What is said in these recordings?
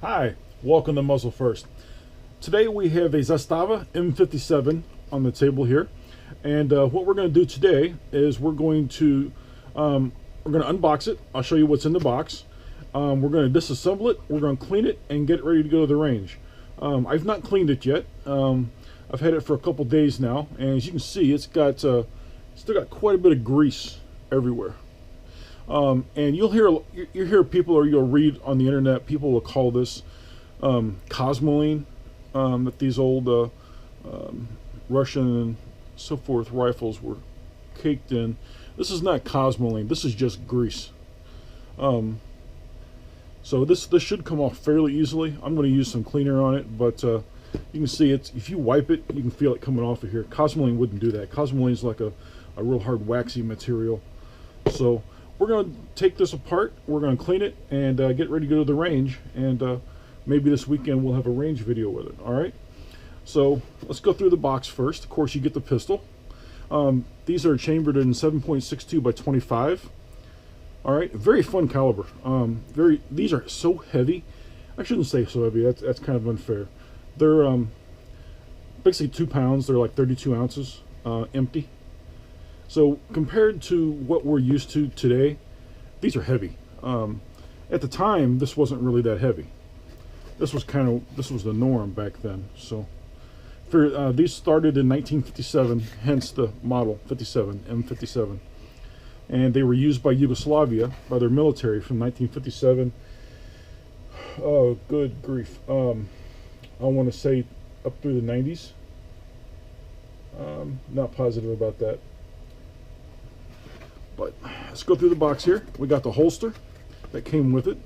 Hi, welcome to Muzzle First. Today we have a Zastava M57 on the table here, and what we're going to do today is we're going to unbox it. I'll show you what's in the box. We're going to disassemble it. We're going to clean it and get it ready to go to the range. I've not cleaned it yet. I've had it for a couple days now, and as you can see, it's got still got quite a bit of grease everywhere. And you'll hear people, or you'll read on the internet, people will call this cosmoline, that these old Russian and so forth rifles were caked in. This is not cosmoline. This is just grease. So this should come off fairly easily. I'm going to use some cleaner on it, but you can see it's, if you wipe it, you can feel it coming off of here. Cosmoline wouldn't do that. Cosmoline is like a real hard waxy material. So we're going to take this apart, we're going to clean it, and get ready to go to the range, and maybe this weekend we'll have a range video with it. Alright, so let's go through the box first. Of course, you get the pistol. These are chambered in 7.62 by 25. Alright, very fun caliber. These are so heavy. I shouldn't say so heavy, that's kind of unfair. They're basically 2 pounds, they're like 32 ounces, empty. So compared to what we're used to today, these are heavy. At the time, this wasn't really that heavy. This was the norm back then. So these started in 1957, hence the model 57, M57. And they were used by Yugoslavia, by their military from 1957. Oh, good grief. I want to say up through the 90s. Not positive about that. But let's go through the box here. We got the holster that came with it.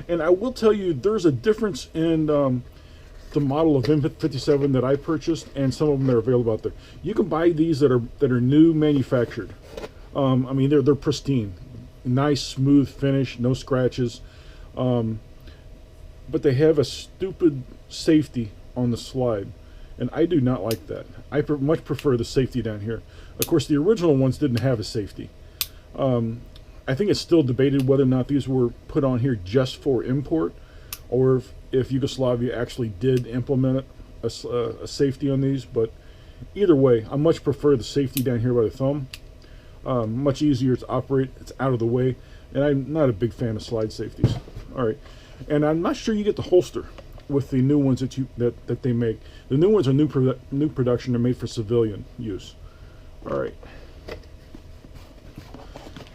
And I will tell you, there's a difference in the model of M57 that I purchased and some of them that are available out there. You can buy these that are new manufactured. I mean, they're pristine. Nice, smooth finish, no scratches. But they have a stupid safety on the slide. And I do not like that. I much prefer the safety down here. Of course, the original ones didn't have a safety. I think it's still debated whether or not these were put on here just for import, or if Yugoslavia actually did implement a safety on these. But either way, I much prefer the safety down here by the thumb. Much easier to operate. It's out of the way, and I'm not a big fan of slide safeties. All right, and I'm not sure you get the holster with the new ones that they make. The new ones are new production. They're made for civilian use. All right.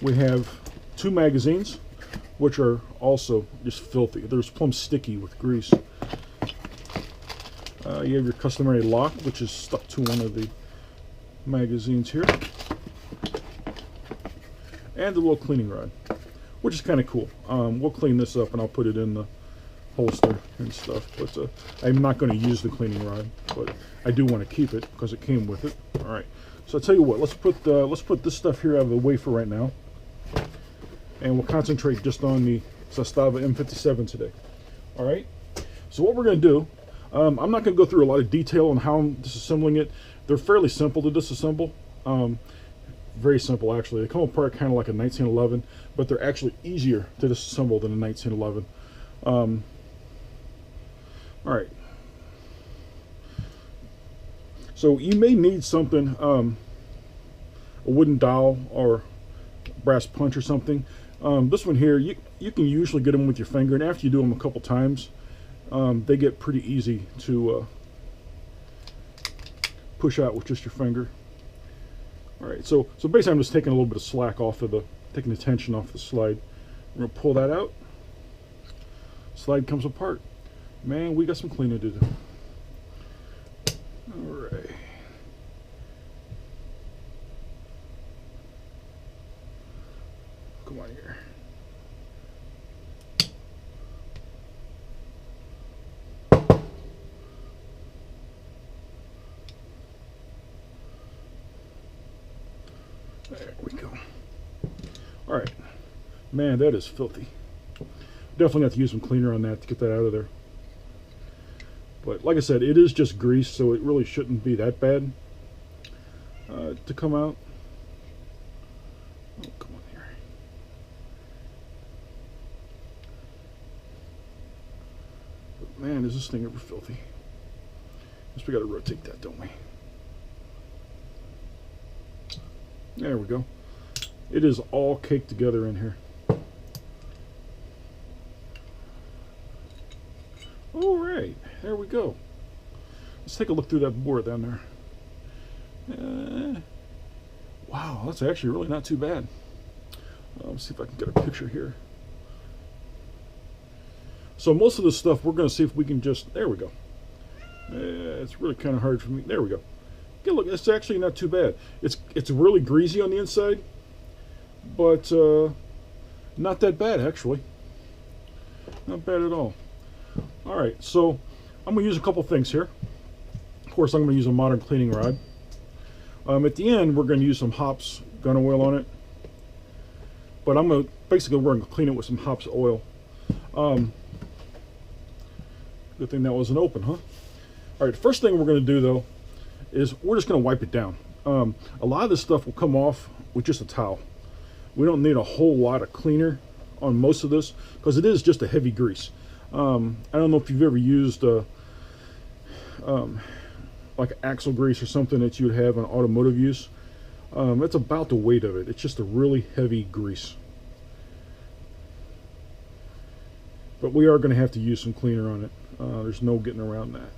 We have 2 magazines, which are also just filthy. They're plumb sticky with grease. You have your customary lock, which is stuck to one of the magazines here, and the little cleaning rod, which is kind of cool. We'll clean this up and I'll put it in the holster and stuff, but I'm not going to use the cleaning rod, but I do want to keep it because it came with it. All right, so I'll tell you what, let's put this stuff here out of the way for right now, and we'll concentrate just on the Zastava M57 today. All right, so what we're going to do, I'm not going to go through a lot of detail on how I'm disassembling it. They're fairly simple to disassemble. Very simple, actually. They come apart kind of like a 1911, but they're actually easier to disassemble than a 1911. All right, so you may need something, a wooden dowel or brass punch or something. This one here, you can usually get them with your finger, and after you do them a couple times, they get pretty easy to push out with just your finger. All right, so basically I'm just taking a little bit of slack off of taking the tension off the slide. I'm gonna pull that out. Slide comes apart. Man, we got some cleaning to do. All right. Come on here. There we go. All right. Man, that is filthy. Definitely have to use some cleaner on that to get that out of there. But like I said, it is just grease, so it really shouldn't be that bad to come out. Oh, come on here. Man, is this thing ever filthy. Guess we got to rotate that, don't we? There we go. It is all caked together in here. All right, there we go. Let's take a look through that bore down there. Wow, that's actually really not too bad. Let's see if I can get a picture here. So most of this stuff, we're going to see if we can just, there we go. It's really kind of hard for me. There we go. Okay, look, it's actually not too bad. It's really greasy on the inside, but not that bad, actually. Not bad at all. All right, so I'm going to use a couple things here. Of course, I'm going to use a modern cleaning rod. At the end, we're going to use some hops gun oil on it. But I'm going to, basically, we're going to clean it with some hops oil. Good thing that wasn't open, huh? All right, first thing we're going to do, though, is we're just going to wipe it down. A lot of this stuff will come off with just a towel. We don't need a whole lot of cleaner on most of this because it is just a heavy grease. I don't know if you've ever used like axle grease or something that you would have in automotive use. That's about the weight of it. It's just a really heavy grease. But we are going to have to use some cleaner on it. There's no getting around that.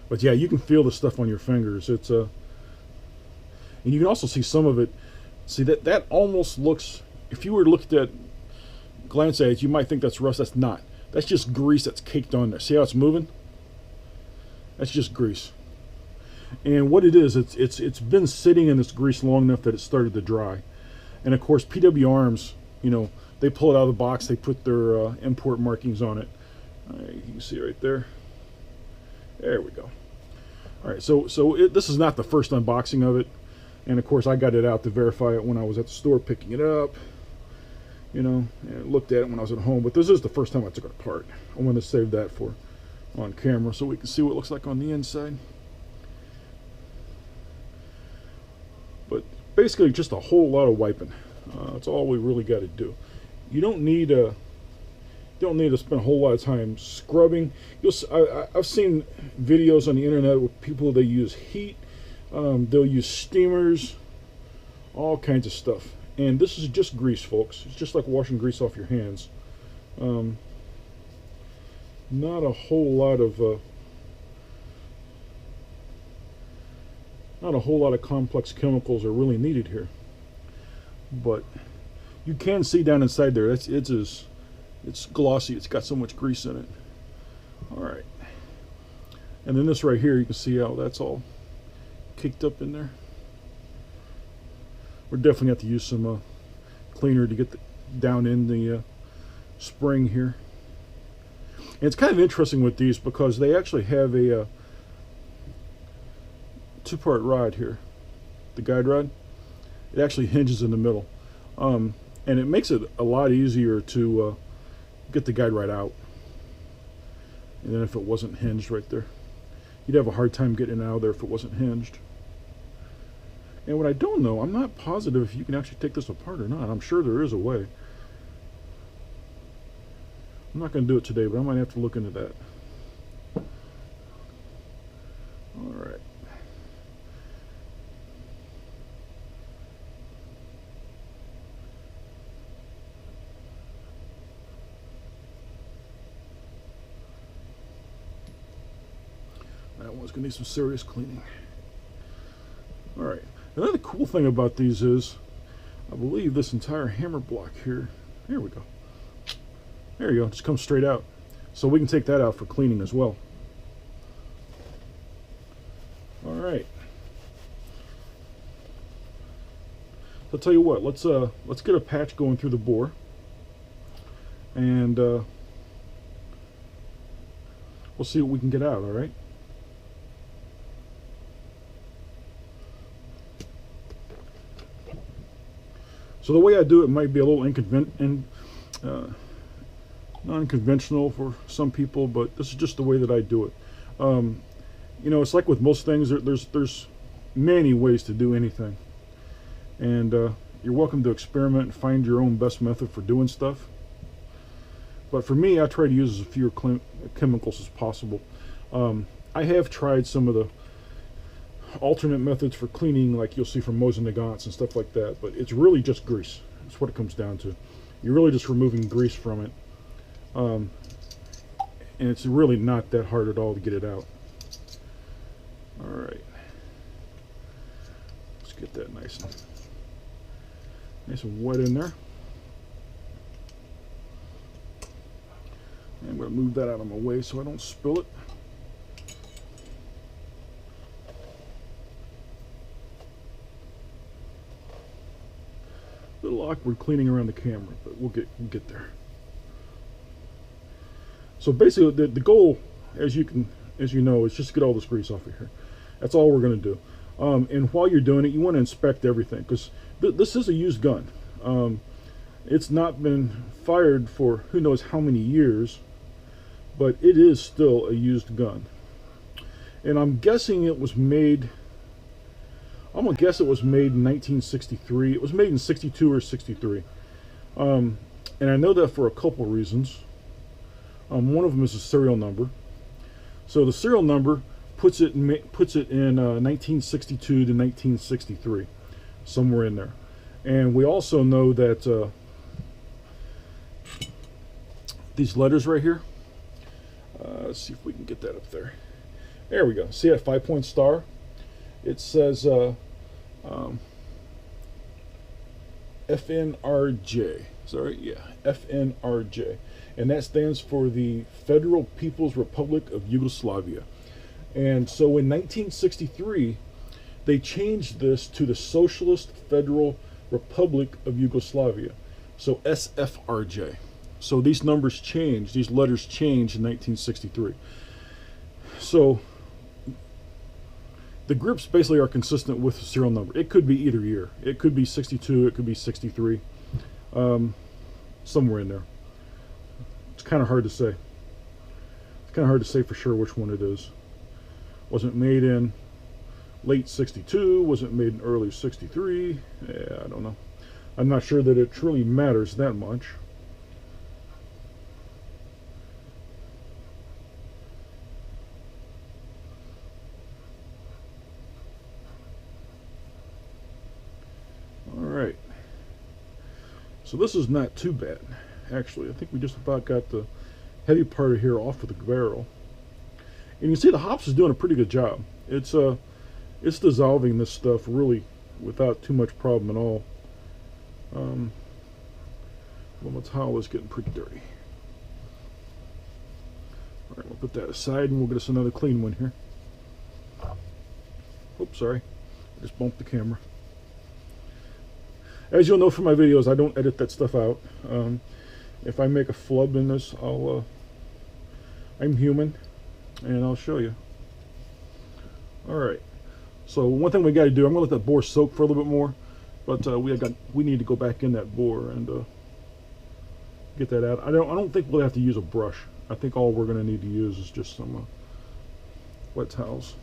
But yeah, you can feel the stuff on your fingers. It's and you can also see some of it. See that almost looks, if you were to look at that, glance at it, you might think that's rust. That's not. That's just grease that's caked on there. See how it's moving? That's just grease. And what it is, it's been sitting in this grease long enough that it started to dry. And of course, PW Arms, you know, they pull it out of the box. They put their import markings on it. You can see right there. There we go. All right, so this is not the first unboxing of it, and of course I got it out to verify it when I was at the store picking it up, you know, and looked at it when I was at home. But this is the first time I took it apart. I want to save that for on camera so we can see what it looks like on the inside. But basically, just a whole lot of wiping. That's all we really got to do. You don't need to spend a whole lot of time scrubbing. I've seen videos on the internet with people, they use heat, they'll use steamers, all kinds of stuff. And this is just grease, folks. It's just like washing grease off your hands. Not a whole lot of complex chemicals are really needed here. But you can see down inside there, it's glossy. It's got so much grease in it. All right. And then this right here, you can see how that's all caked up in there. We're definitely have to use some cleaner to get down in the spring here. And it's kind of interesting with these because they actually have a two-part rod here. The guide rod. It actually hinges in the middle. And it makes it a lot easier to get the guide right out. And then if it wasn't hinged right there, you'd have a hard time getting it out of there if it wasn't hinged. And what I don't know, I'm not positive if you can actually take this apart or not. I'm sure there is a way. I'm not going to do it today, but I might have to look into that. All right. That one's going to need some serious cleaning. All right. Another cool thing about these is, I believe this entire hammer block here, here we go. There you go, just comes straight out. So we can take that out for cleaning as well. All right. So I'll tell you what, let's get a patch going through the bore, and we'll see what we can get out. All right. So the way I do it might be a little non-conventional for some people, but this is just the way that I do it. You know, it's like with most things, there's many ways to do anything. and you're welcome to experiment and find your own best method for doing stuff. But for me, I try to use as few chemicals as possible. I have tried some of the alternate methods for cleaning, like you'll see from Mosin Nagants and stuff like that, but it's really just grease. That's what it comes down to. You're really just removing grease from it, and it's really not that hard at all to get it out. All right, let's get that nice and wet in there. And I'm going to move that out of my way so I don't spill it. A little awkward cleaning around the camera, but we'll get there. So basically, the goal, as you know, is just to get all this grease off of here. That's all we're going to do. And while you're doing it, you want to inspect everything, because this is a used gun. It's not been fired for who knows how many years, but it is still a used gun. And I'm guessing it was made, I'm going to guess it was made in 1963. It was made in 62 or 63. And I know that for a couple reasons. One of them is the serial number. So the serial number puts it in 1962 to 1963, somewhere in there. And we also know that these letters right here, let's see if we can get that up there. There we go. See that 5-point star? It says FNRJ. Sorry, yeah, FNRJ. And that stands for the Federal People's Republic of Yugoslavia. And so in 1963, they changed this to the Socialist Federal Republic of Yugoslavia. So SFRJ. So these numbers changed, these letters changed in 1963. So the grips basically are consistent with the serial number. It could be either year. It could be 62, it could be 63, somewhere in there. It's kind of hard to say. It's kind of hard to say for sure which one it is. Was it made in late 62? Was it made in early 63? Yeah, I don't know. I'm not sure that it truly matters that much. Alright. So this is not too bad, actually. I think we just about got the heavy part of here off of the barrel. And you see the hops is doing a pretty good job. It's dissolving this stuff really without too much problem at all. Well, my towel is getting pretty dirty. Alright, we'll put that aside and we'll get us another clean one here. Oops, sorry. I just bumped the camera. As you'll know from my videos, I don't edit that stuff out. If I make a flub in this, I'm human, and I'll show you. Alright, so one thing we got to do, I'm going to let that bore soak for a little bit more, but we need to go back in that bore and get that out. I don't think we'll have to use a brush. I think all we're going to need to use is just some wet towels.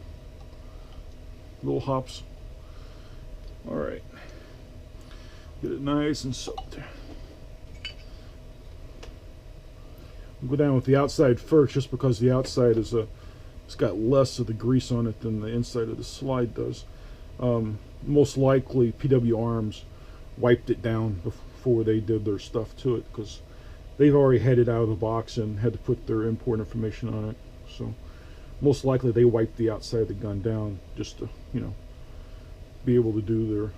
Little hops. Alright. Get it nice and soaked. I'll go down with the outside first, just because the outside is it's got less of the grease on it than the inside of the slide does. Most likely PW Arms wiped it down before they did their stuff to it, because they've already had it out of the box and had to put their import information on it. So most likely they wiped the outside of the gun down just to, you know, be able to do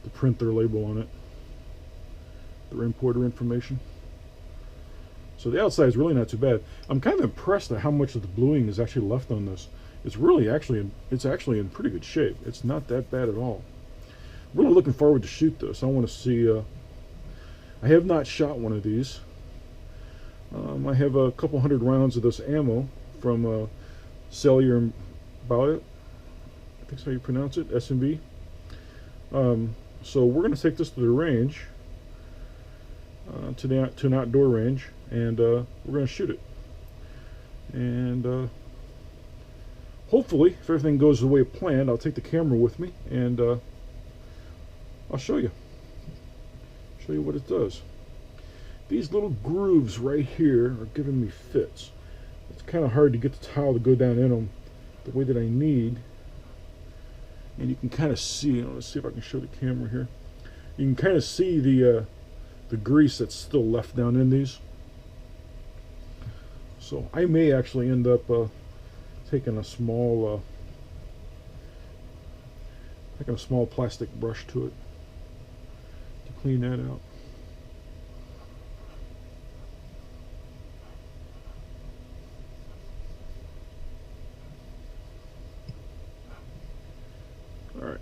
to print their label on it, their importer information. So the outside is really not too bad. I'm kind of impressed at how much of the bluing is actually left on this. It's really actually in pretty good shape. It's not that bad at all. Really looking forward to shoot this. I want to see. I have not shot one of these. I have a couple hundred rounds of this ammo from Cellular and About It. I think that's how you pronounce it, SMB. So we're going to take this to the range, to an outdoor range, and we're going to shoot it. And hopefully, if everything goes the way planned, I'll take the camera with me, and I'll show you. Show you what it does. These little grooves right here are giving me fits. It's kind of hard to get the towel to go down in them the way that I need. And you can kind of see, let's see if I can show the camera here. You can kind of see the grease that's still left down in these. So I may actually end up taking a small plastic brush to it to clean that out. All right.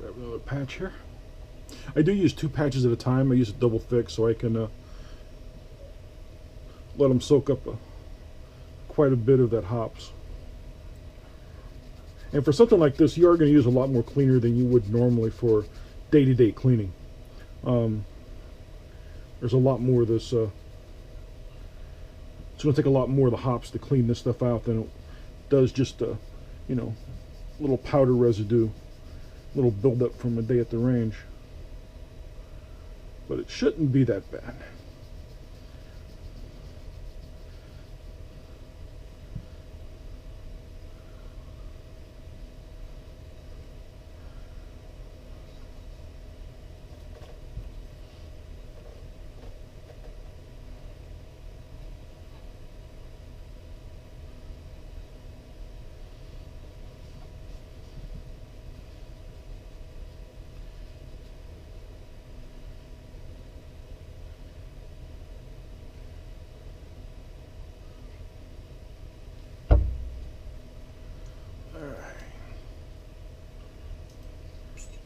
Grab another patch here. I do use 2 patches at a time. I use a double thick so I can let them soak up quite a bit of that hops. And for something like this, you are going to use a lot more cleaner than you would normally for day-to-day cleaning. There's a lot more of this. It's going to take a lot more of the hops to clean this stuff out than it does just you know, little powder residue, little buildup from a day at the range. But it shouldn't be that bad.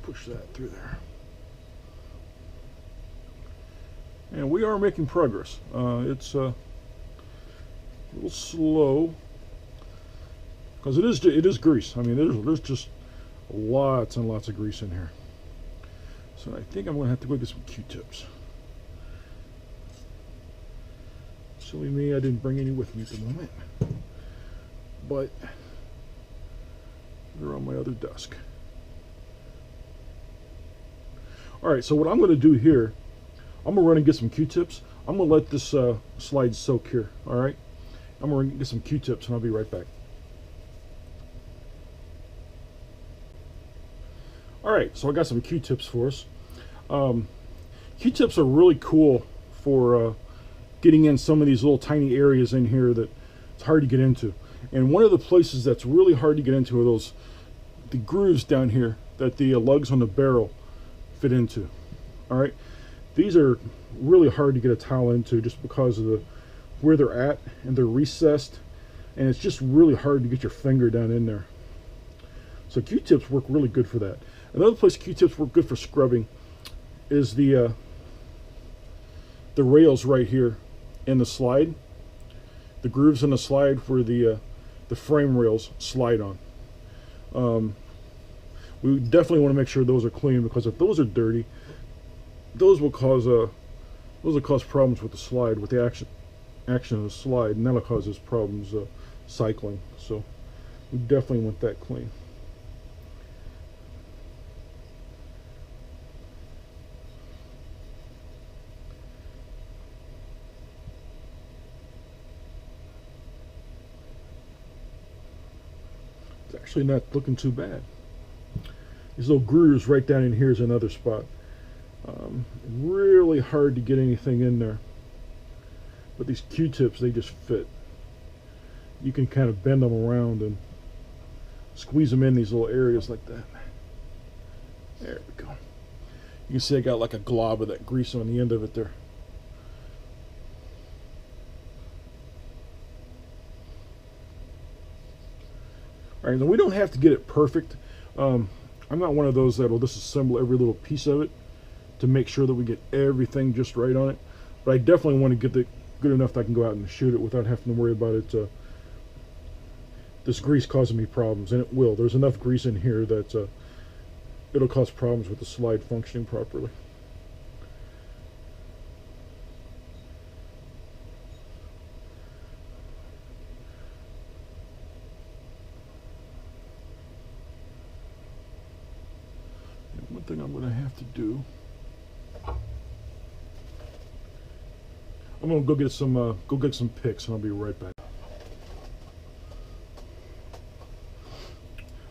Push that through there. And we are making progress. It's a little slow because it is grease. I mean, there's just lots and lots of grease in here. So I think I'm going to have to go get some Q-tips. Silly me, I didn't bring any with me at the moment, but they're on my other desk. Alright, so what I'm going to do here, I'm going to run and get some Q-tips. I'm going to let this slide soak here, alright? I'm going to get some Q-tips and I'll be right back. Alright, so I got some Q-tips for us. Q-tips are really cool for getting in some of these little tiny areas in here that it's hard to get into. And one of the places that's really hard to get into are the grooves down here that the lugs on the barrel fit into. All right, these are really hard to get a towel into just because of where they're at, and they're recessed, and it's just really hard to get your finger down in there. So Q-tips work really good for that. Another place Q-tips work good for scrubbing is the rails right here in the slide, the grooves in the slide where the frame rails slide on. We definitely want to make sure those are clean, because if those are dirty, those will cause problems with the slide, with the action of the slide, and that'll cause us problems cycling. So we definitely want that clean. It's actually not looking too bad. These little grooves right down in here is another spot. Really hard to get anything in there. But these Q-tips, they just fit. You can kind of bend them around and squeeze them in these little areas like that. There we go. You can see I got like a glob of that grease on the end of it there. Alright, now we don't have to get it perfect. I'm not one of those that will disassemble every little piece of it to make sure that we get everything just right on it. But I definitely want to get it good enough that I can go out and shoot it without having to worry about it. This grease causing me problems, and it will. There's enough grease in here that it'll cause problems with the slide functioning properly. thing I'm going to have to do. I'm going to go get some picks, and I'll be right back.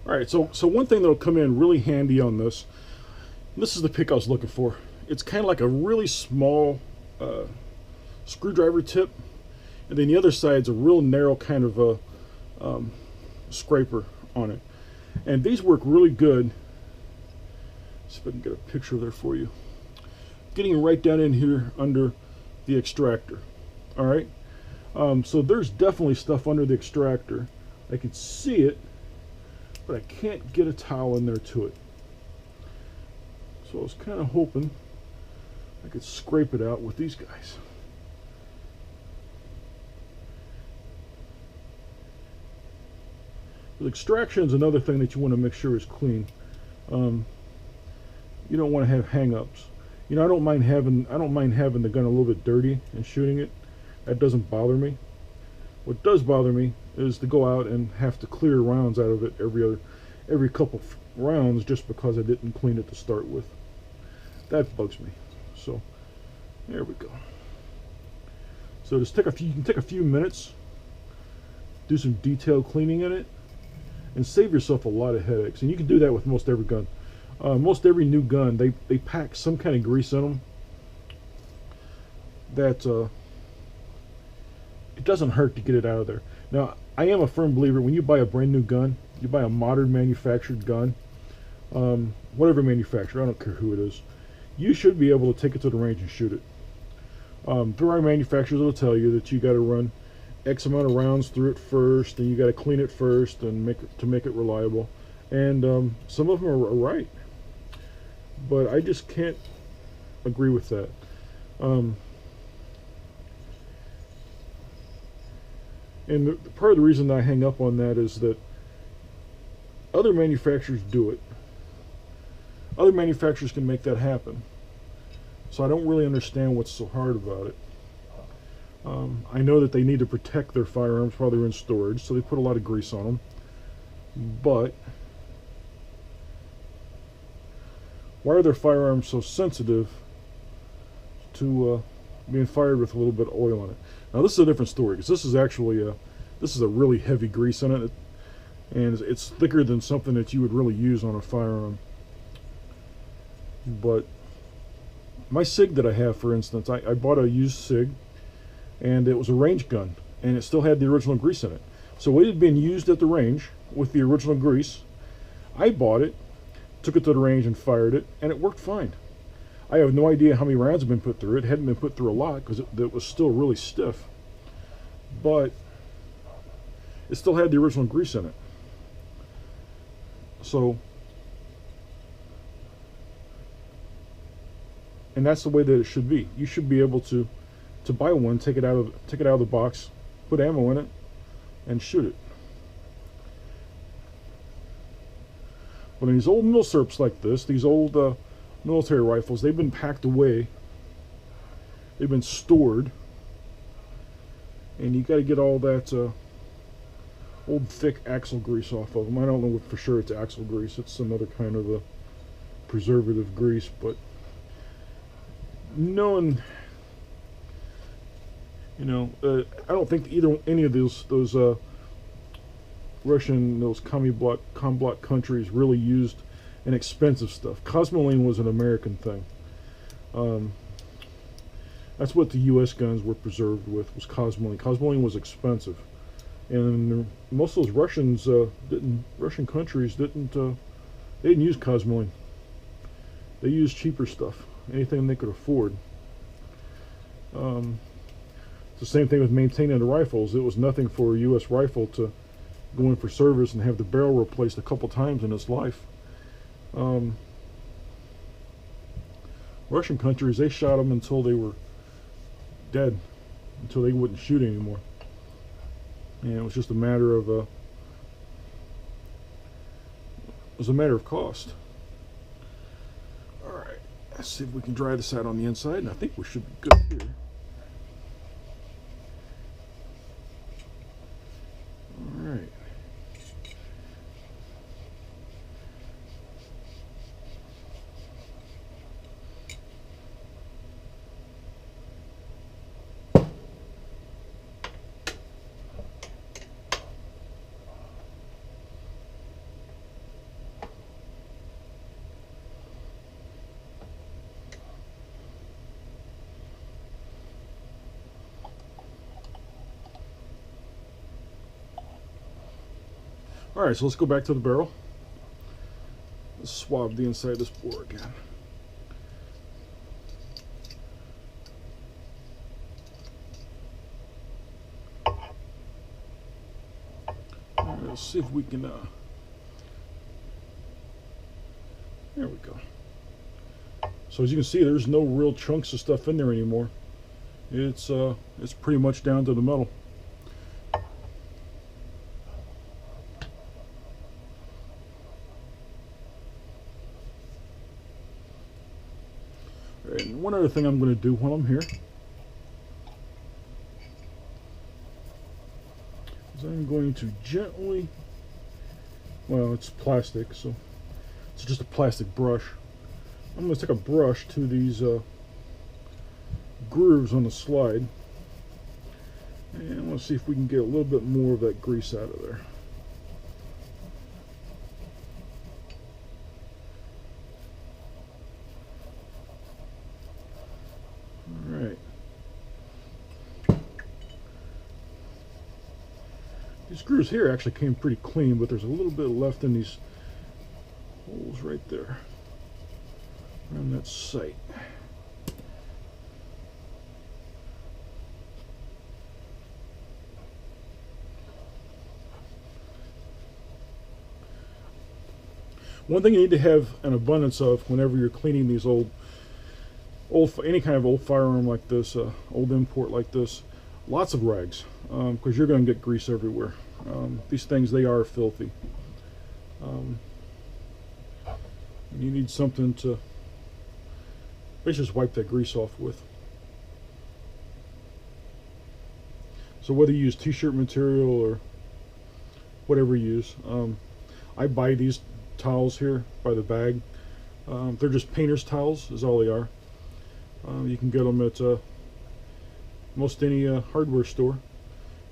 All right, so one thing that'll come in really handy on this. This is the pick I was looking for. It's kind of like a really small screwdriver tip, and then the other side's a real narrow kind of a scraper on it. And these work really good. See if I can get a picture there for you. Getting right down in here under the extractor. All right. So there's definitely stuff under the extractor. I can see it, but I can't get a towel in there to it. So I was kind of hoping I could scrape it out with these guys. The extraction is another thing that you want to make sure is clean. You don't want to have hang-ups. You know, I don't mind having the gun a little bit dirty and shooting it. That doesn't bother me. What does bother me is to go out and have to clear rounds out of it every couple rounds just because I didn't clean it to start with. That bugs me. So there we go. So just you can take a few minutes, do some detailed cleaning in it, and save yourself a lot of headaches. And you can do that with most every gun. Most every new gun, they pack some kind of grease in them that it doesn't hurt to get it out of there. Now, I am a firm believer when you buy a brand new gun, you buy a modern manufactured gun, whatever manufacturer, I don't care who it is, you should be able to take it to the range and shoot it. There are manufacturers that will tell you that you got to run X amount of rounds through it first, and you got to clean it first and make it reliable. And some of them are right, but I just can't agree with that. And part of the reason I hang up on that is that other manufacturers do it. Other manufacturers can make that happen. So I don't really understand what's so hard about it. I know that they need to protect their firearms while they're in storage, so they put a lot of grease on them. But why are their firearms so sensitive to being fired with a little bit of oil on it? Now this is a different story, because this is actually this is a really heavy grease in it, and it's thicker than something that you would really use on a firearm. But my SIG that I have, for instance, I bought a used SIG, and it was a range gun, and it still had the original grease in it. So it had been used at the range with the original grease. I bought it, took it to the range and fired it, and it worked fine. I have no idea how many rounds have been put through it. It hadn't been put through a lot because it was still really stiff. But it still had the original grease in it. So, and that's the way that it should be. You should be able to buy one, take it out of the box, put ammo in it, and shoot it. But in these old milsurps like this, these old military rifles, they've been packed away, they've been stored, and you got to get all that old thick axle grease off of them. I don't know for sure it's axle grease, it's some other kind of a preservative grease, but knowing, you know, I don't think any of those Russian, those comblock countries really used inexpensive stuff. Cosmoline was an American thing. That's what the U.S. guns were preserved with, was Cosmoline. Cosmoline was expensive, and most of those Russian countries didn't use Cosmoline. They used cheaper stuff, anything they could afford. It's the same thing with maintaining the rifles. It was nothing for a U.S. rifle to go in for service and have the barrel replaced a couple times in its life. Russian countries, they shot them until they were dead, until they wouldn't shoot anymore. And it was just a matter of cost. All right, let's see if we can dry this out on the inside, and I think we should be good here. All right. Alright, so let's go back to the barrel. Let's swab the inside of this bore again. Alright, let's see if we can, there we go. So as you can see, there's no real chunks of stuff in there anymore. It's pretty much down to the metal. And one other thing I'm going to do while I'm here is I'm going to gently, well, it's plastic, so it's just a plastic brush. I'm going to take a brush to these grooves on the slide, and I want to see if we can get a little bit more of that grease out of there. Alright. These grooves here actually came pretty clean, but there's a little bit left in these holes right there around that sight. One thing you need to have an abundance of whenever you're cleaning these any kind of old firearm like this, old import like this, lots of rags, because you're going to get grease everywhere. These things, they are filthy. You need something to basically just wipe that grease off with. So whether you use t-shirt material or whatever you use, I buy these towels here by the bag. They're just painter's towels is all they are. You can get them at most any hardware store,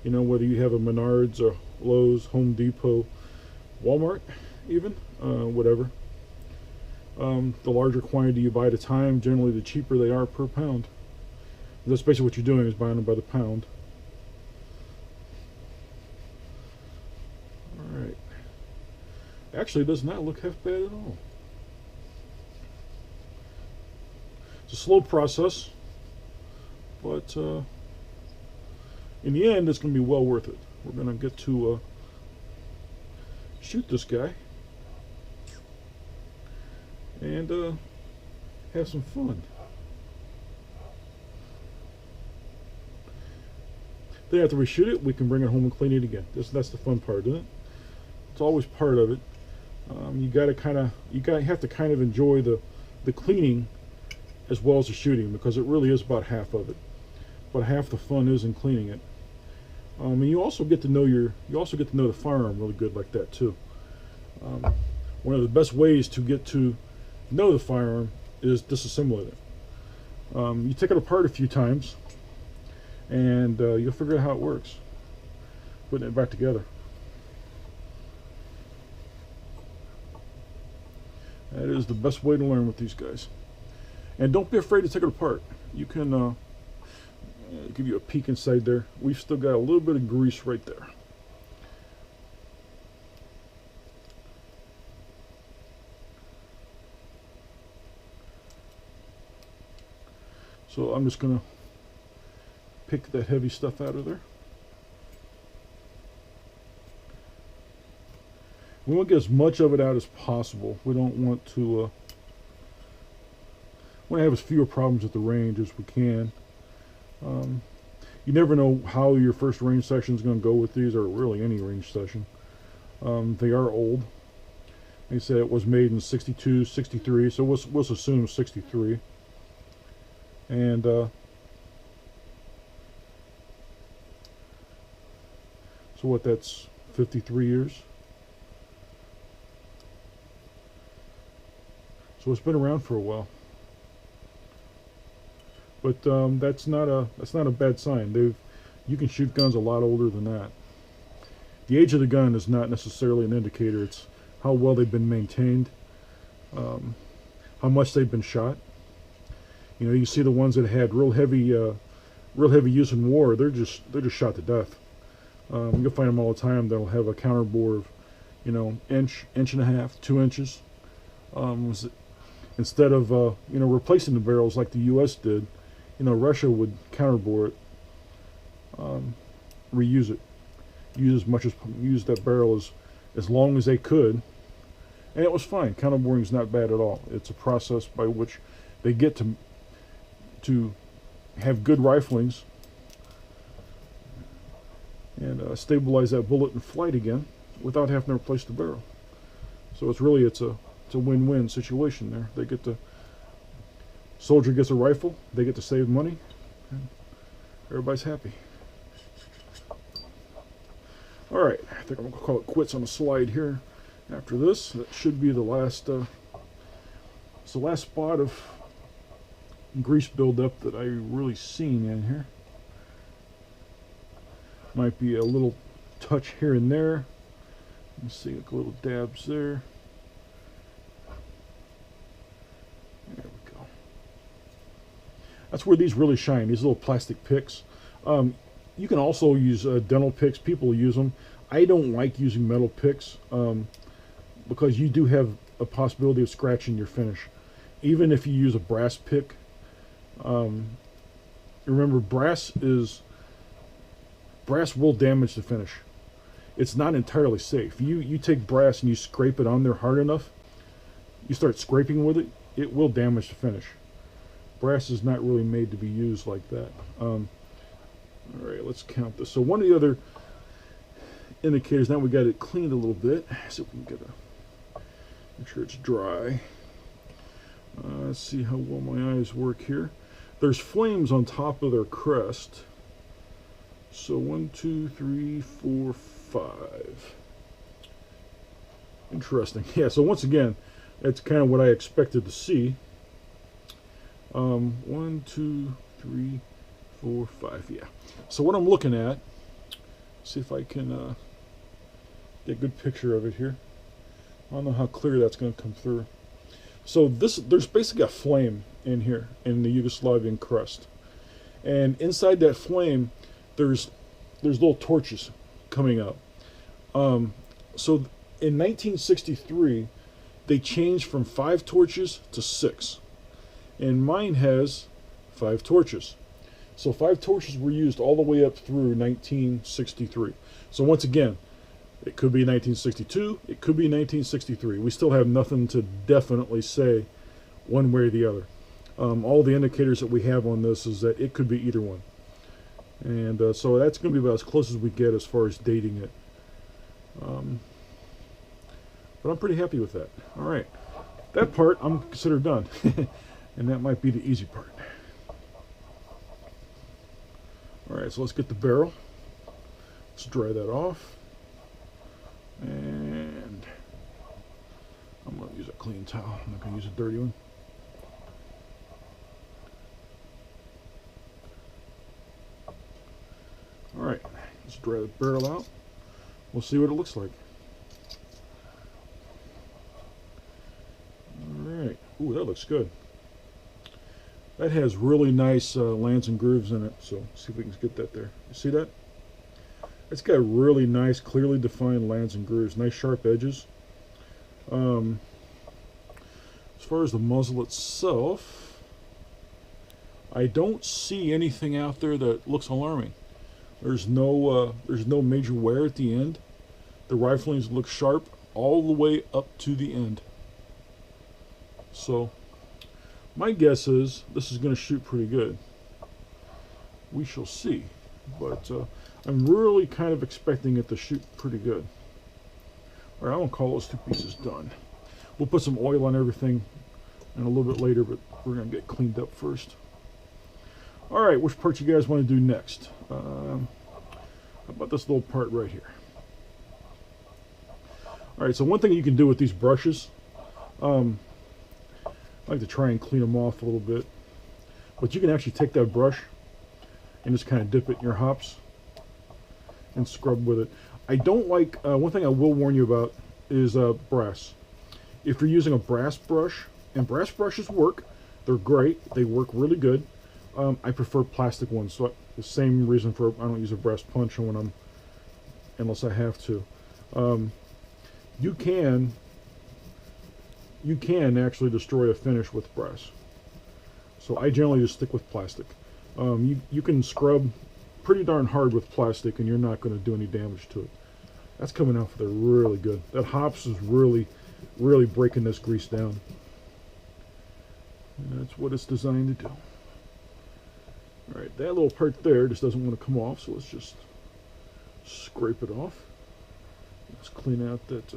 you know, whether you have a Menards or Lowe's, Home Depot, Walmart even, whatever. The larger quantity you buy at a time, generally the cheaper they are per pound. And that's basically what you're doing, is buying them by the pound. Alright. Actually, it does not look half bad at all. It's a slow process, but in the end, it's going to be well worth it. We're going to get to shoot this guy and have some fun. Then after we shoot it, we can bring it home and clean it again. That's the fun part, isn't it? It's always part of it. You have to kind of enjoy the cleaning as well as the shooting, because it really is about half of it. But half the fun is in cleaning it. And you also get to know the firearm really good like that too. One of the best ways to get to know the firearm is disassembling it. You take it apart a few times, and you'll figure out how it works, putting it back together. That is the best way to learn with these guys. And don't be afraid to take it apart. You can give you a peek inside there. We've still got a little bit of grease right there. So I'm just going to pick that heavy stuff out of there. We want to get as much of it out as possible. We don't want to have as few problems at the range as we can. You never know how your first range session is going to go with these, or really any range session. They are old. They said it was made in 62, 63, so we'll assume 63. And so what, that's 53 years. So it's been around for a while. But that's not a bad sign. You can shoot guns a lot older than that. The age of the gun is not necessarily an indicator. It's how well they've been maintained, how much they've been shot. You know, you see the ones that had real heavy use in war. They're just shot to death. You'll find them all the time. They'll have a counter bore of you know, inch, inch and a half, 2 inches. Instead of you know, replacing the barrels like the U.S. did, you know, Russia would counterbore it, reuse it, use that barrel as long as they could, and it was fine. Counterboring is not bad at all. It's a process by which they get to have good riflings and stabilize that bullet in flight again without having to replace the barrel. So it's a win-win situation there. They get to, soldier gets a rifle, they get to save money, and everybody's happy. All right, I think I'm gonna call it quits on the slide here. After this, that should be the last. It's the last spot of grease buildup that I really seen in here. Might be a little touch here and there. Let's see, like little dabs there. There we go. That's where these really shine, these little plastic picks. You can also use dental picks. People use them. I don't like using metal picks because you do have a possibility of scratching your finish. Even if you use a brass pick. Remember, brass will damage the finish. It's not entirely safe. You take brass and you scrape it on there hard enough, you start scraping with it, it will damage the finish. Brass is not really made to be used like that. All right, let's count this. So one of the other indicators, now we got it cleaned a little bit, so we can make sure it's dry. Let's see how well my eyes work here. There's flames on top of their crest. So 1, 2, 3, 4, 5. Interesting. Yeah, so once again, that's kind of what I expected to see. 1, 2, 3, 4, 5. Yeah. So what I'm looking at, see if I can get a good picture of it here. I don't know how clear that's going to come through. So there's basically a flame in here in the Yugoslavian crust, and inside that flame, there's little torches coming up. So in 1963, they changed from 5 torches to 6, and mine has 5 torches. So 5 torches were used all the way up through 1963. So once again, it could be 1962, it could be 1963. We still have nothing to definitely say one way or the other. All the indicators that we have on this is that it could be either one. And so that's going to be about as close as we get as far as dating it. But I'm pretty happy with that. All right, that part I'm considered done. And that might be the easy part. All right, so let's get the barrel. Let's dry that off. And I'm going to use a clean towel. I'm not going to use a dirty one. All right, let's dry the barrel out. We'll see what it looks like. All right. Ooh, that looks good. That has really nice lands and grooves in it. So see if we can get that there. You see that? It's got really nice, clearly defined lands and grooves. Nice sharp edges. As far as the muzzle itself, I don't see anything out there that looks alarming. There's no major wear at the end. The riflings look sharp all the way up to the end. So my guess is this is going to shoot pretty good. We shall see. But I'm really kind of expecting it to shoot pretty good. All right, I'm going to call those 2 pieces done. We'll put some oil on everything and a little bit later, but we're going to get cleaned up first. All right, which part you guys want to do next? How about this little part right here? All right, so one thing you can do with these brushes, I like to try and clean them off a little bit, but you can actually take that brush and just kind of dip it in your hops and scrub with it. I don't like, one thing I will warn you about is brass. If you're using a brass brush, and brass brushes work, they're great, they work really good. I prefer plastic ones, so the same reason for I don't use a brass punch when unless I have to. you can actually destroy a finish with brass. So I generally just stick with plastic. You can scrub pretty darn hard with plastic and you're not going to do any damage to it. That's coming out there really good. That hops is really breaking this grease down. And that's what it's designed to do. Alright, that little part there just doesn't want to come off, so let's just scrape it off. Let's clean out that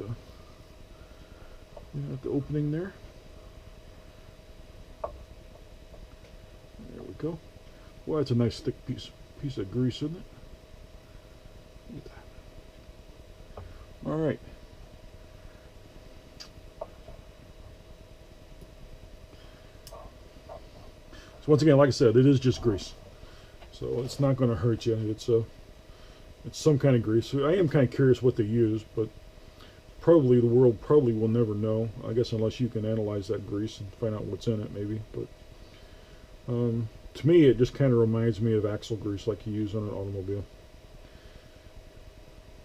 the opening there. There we go. Well, that's a nice thick piece of grease, isn't it? Look at that. All right. So once again, like I said, it is just grease, so it's not going to hurt you. It's some kind of grease. I am kind of curious what they use, but probably the world will never know. I guess unless you can analyze that grease and find out what's in it, maybe. But to me, it just kind of reminds me of axle grease, like you use on an automobile.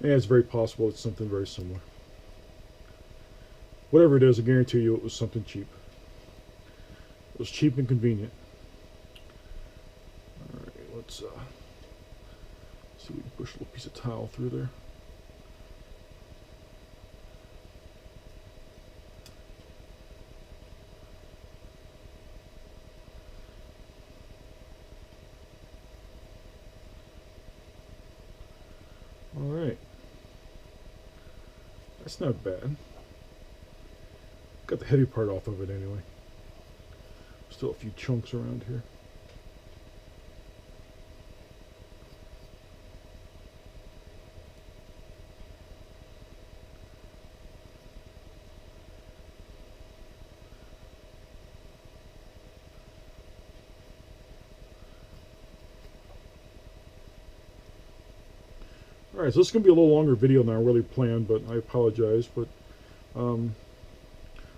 And it's very possible it's something very similar. Whatever it is, I guarantee you it was something cheap. It was cheap and convenient. Alright, let's see if we can push a little piece of towel through there. Alright. That's not bad. Got the heavy part off of it anyway. Still a few chunks around here. Alright, so this is going to be a little longer video than I really planned, but I apologize, but I'm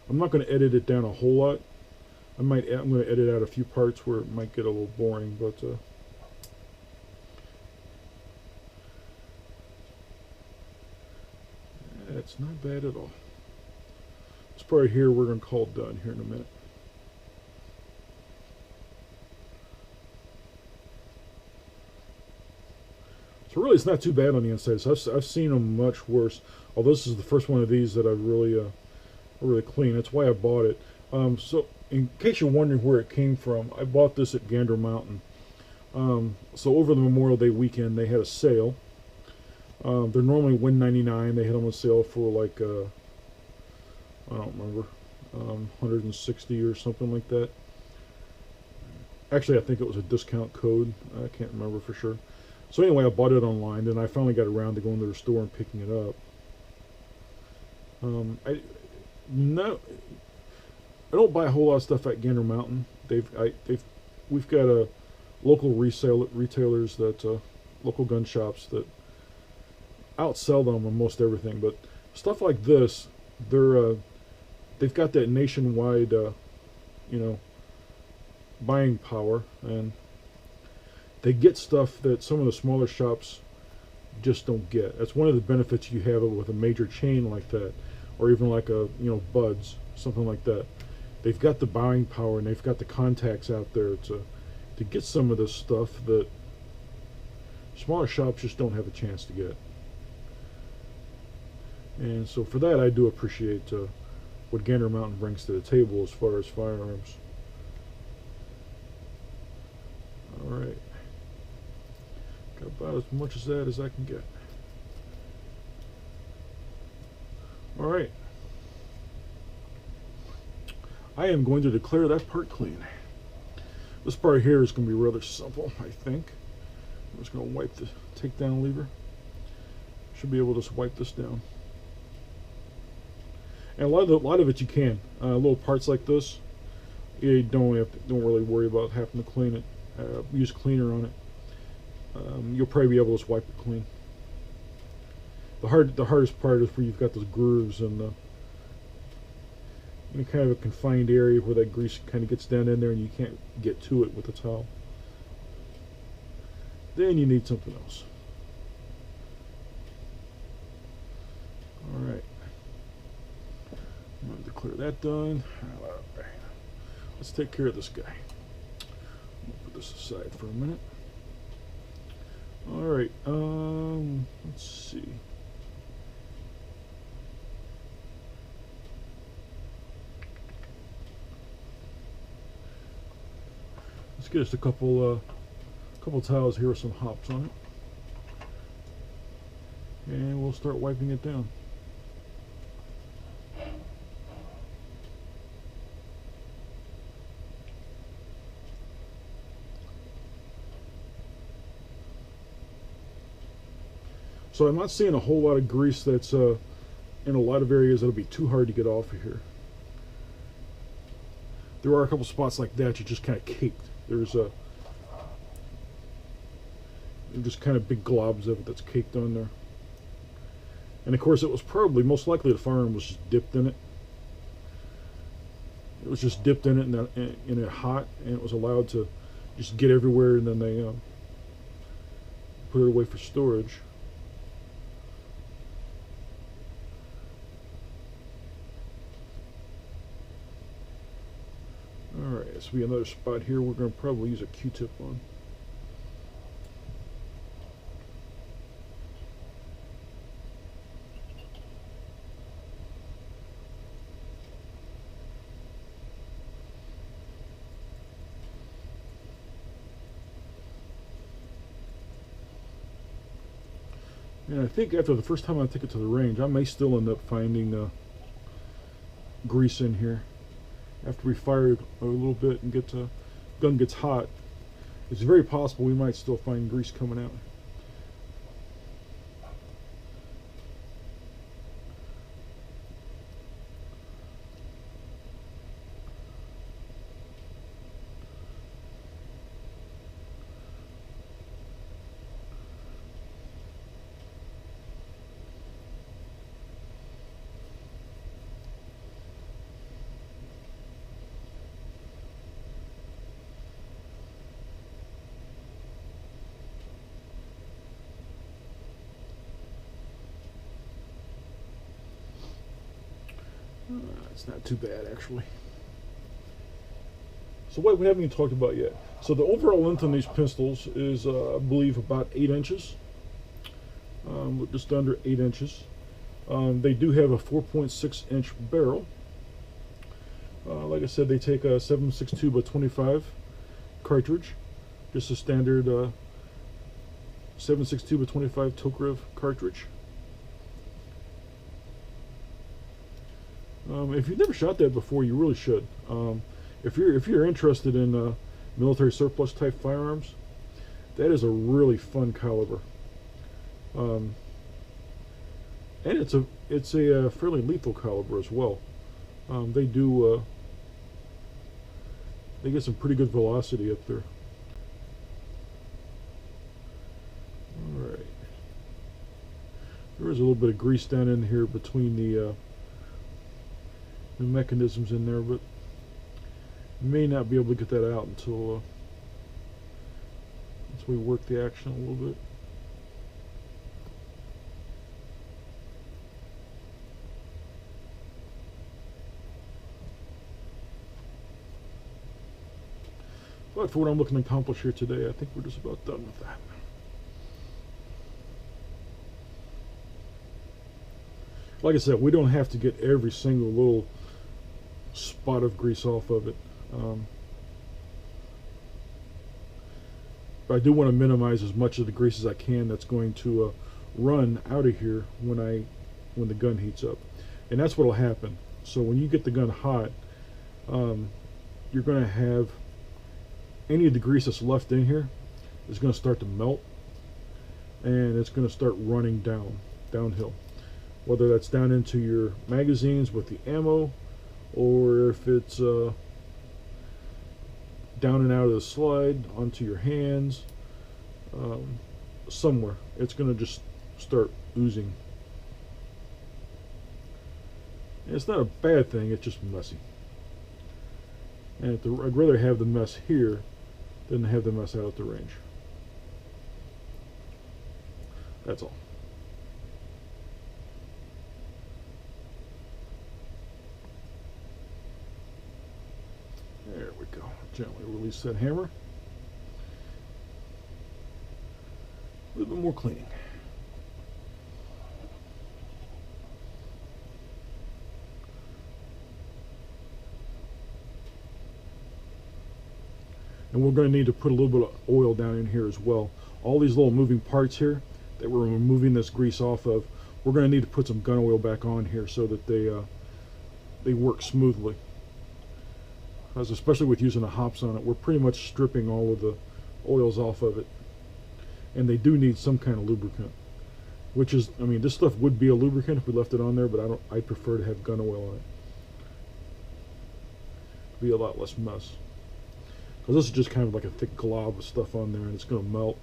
not going to edit it down a whole lot. I'm going to edit out a few parts where it might get a little boring, but it's not bad at all. This part here we're going to call done here in a minute. So really, it's not too bad on the inside. So I've seen them much worse. Although this is the first one of these that I've really cleaned. That's why I bought it. So in case you're wondering where it came from, I bought this at Gander Mountain. So over the Memorial Day weekend, they had a sale. They're normally $1.99. They had them on sale for like I don't remember, 160 or something like that. Actually, I think it was a discount code. I can't remember for sure. So anyway, I bought it online, and I finally got around to going to the store and picking it up. I don't buy a whole lot of stuff at Gander Mountain. We've got a local retailers that local gun shops that outsell them on most everything. But stuff like this, they've got that nationwide, buying power, and they get stuff that some of the smaller shops just don't get. That's one of the benefits you have with a major chain like that, or even like a Buds, something like that. They've got the buying power and they've got the contacts out there to get some of this stuff that smaller shops just don't have a chance to get. And so for that, I do appreciate what Gander Mountain brings to the table as far as firearms. All right. Got about as much as that as I can get. Alright. I am going to declare that part clean. This part here is going to be rather simple, I think. I'm just going to wipe the takedown lever. Should be able to just wipe this down. And a lot of it you can. Little parts like this, you don't really worry about having to clean it. Use cleaner on it. You'll probably be able to just wipe it clean. The hardest part is where you've got those grooves and kind of a confined area where that grease kind of gets down in there and you can't get to it with a towel. Then you need something else. Alright. clear that done. Let's take care of this guy. Put this aside for a minute. All right. Let's see. Let's get us a couple towels here with some hops on it, and we'll start wiping it down. So I'm not seeing a whole lot of grease that's in a lot of areas that'll be too hard to get off of here. There are a couple spots like that you just kind of caked. There's just kind of big globs of it that's caked on there. And of course it was probably, most likely the firearm was just dipped in it. It was just dipped in it and it hot, and it was allowed to just get everywhere, and then they put it away for storage. Alright, this will be another spot here we're going to probably use a Q-tip on. And I think after the first time I take it to the range, I may still end up finding grease in here. After we fire a little bit and gun gets hot, it's very possible we might still find grease coming out. It's not too bad, actually. So what we haven't even talked about yet. So the overall length on these pistols is, I believe, about 8 inches. Just under 8 inches. They do have a 4.6 inch barrel. Like I said, they take a 7.62 by 25 cartridge. Just a standard 7.62 by 25 Tokarev cartridge. If you've never shot that before, you really should. If you're interested in military surplus type firearms, that is a really fun caliber. And it's a fairly lethal caliber as well. They get some pretty good velocity up there. All right. There is a little bit of grease down in here between the mechanisms in there, but may not be able to get that out until we work the action a little bit. But for what I'm looking to accomplish here today, I think we're just about done with that. Like I said, we don't have to get every single little spot of grease off of it. But I do want to minimize as much of the grease as I can that's going to run out of here when the gun heats up. And that's what will happen. So when you get the gun hot, you're going to have any of the grease that's left in here is going to start to melt, and it's going to start running downhill. Whether that's down into your magazines with the ammo, or if it's down and out of the slide onto your hands, somewhere it's going to just start oozing. And it's not a bad thing, it's just messy. And I'd rather have the mess here than have the mess out at the range. That's all. Gently release that hammer. A little bit more cleaning. And we're going to need to put a little bit of oil down in here as well. All these little moving parts here that we're removing this grease off of, we're going to need to put some gun oil back on here so that they work smoothly. Because especially with using the hops on it, we're pretty much stripping all of the oils off of it. And they do need some kind of lubricant. Which is, I mean, this stuff would be a lubricant if we left it on there, but I prefer to have gun oil on it. Be a lot less mess. Because this is just kind of like a thick glob of stuff on there, and it's going to melt.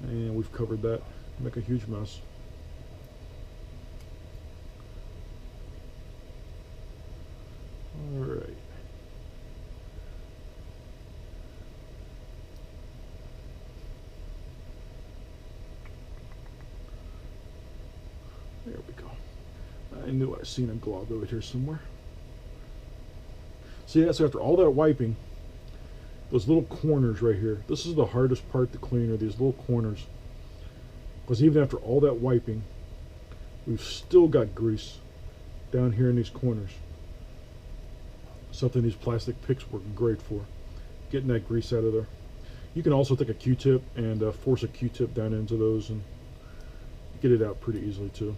And we've covered that. Make a huge mess. Alright. There we go. I knew I seen a glob over here somewhere. See, that's after all that wiping. Those little corners right here. This is the hardest part to clean, are these little corners. Because even after all that wiping, we've still got grease down here in these corners. Something these plastic picks work great for. Getting that grease out of there. You can also take a Q-tip and force a Q-tip down into those and get it out pretty easily too.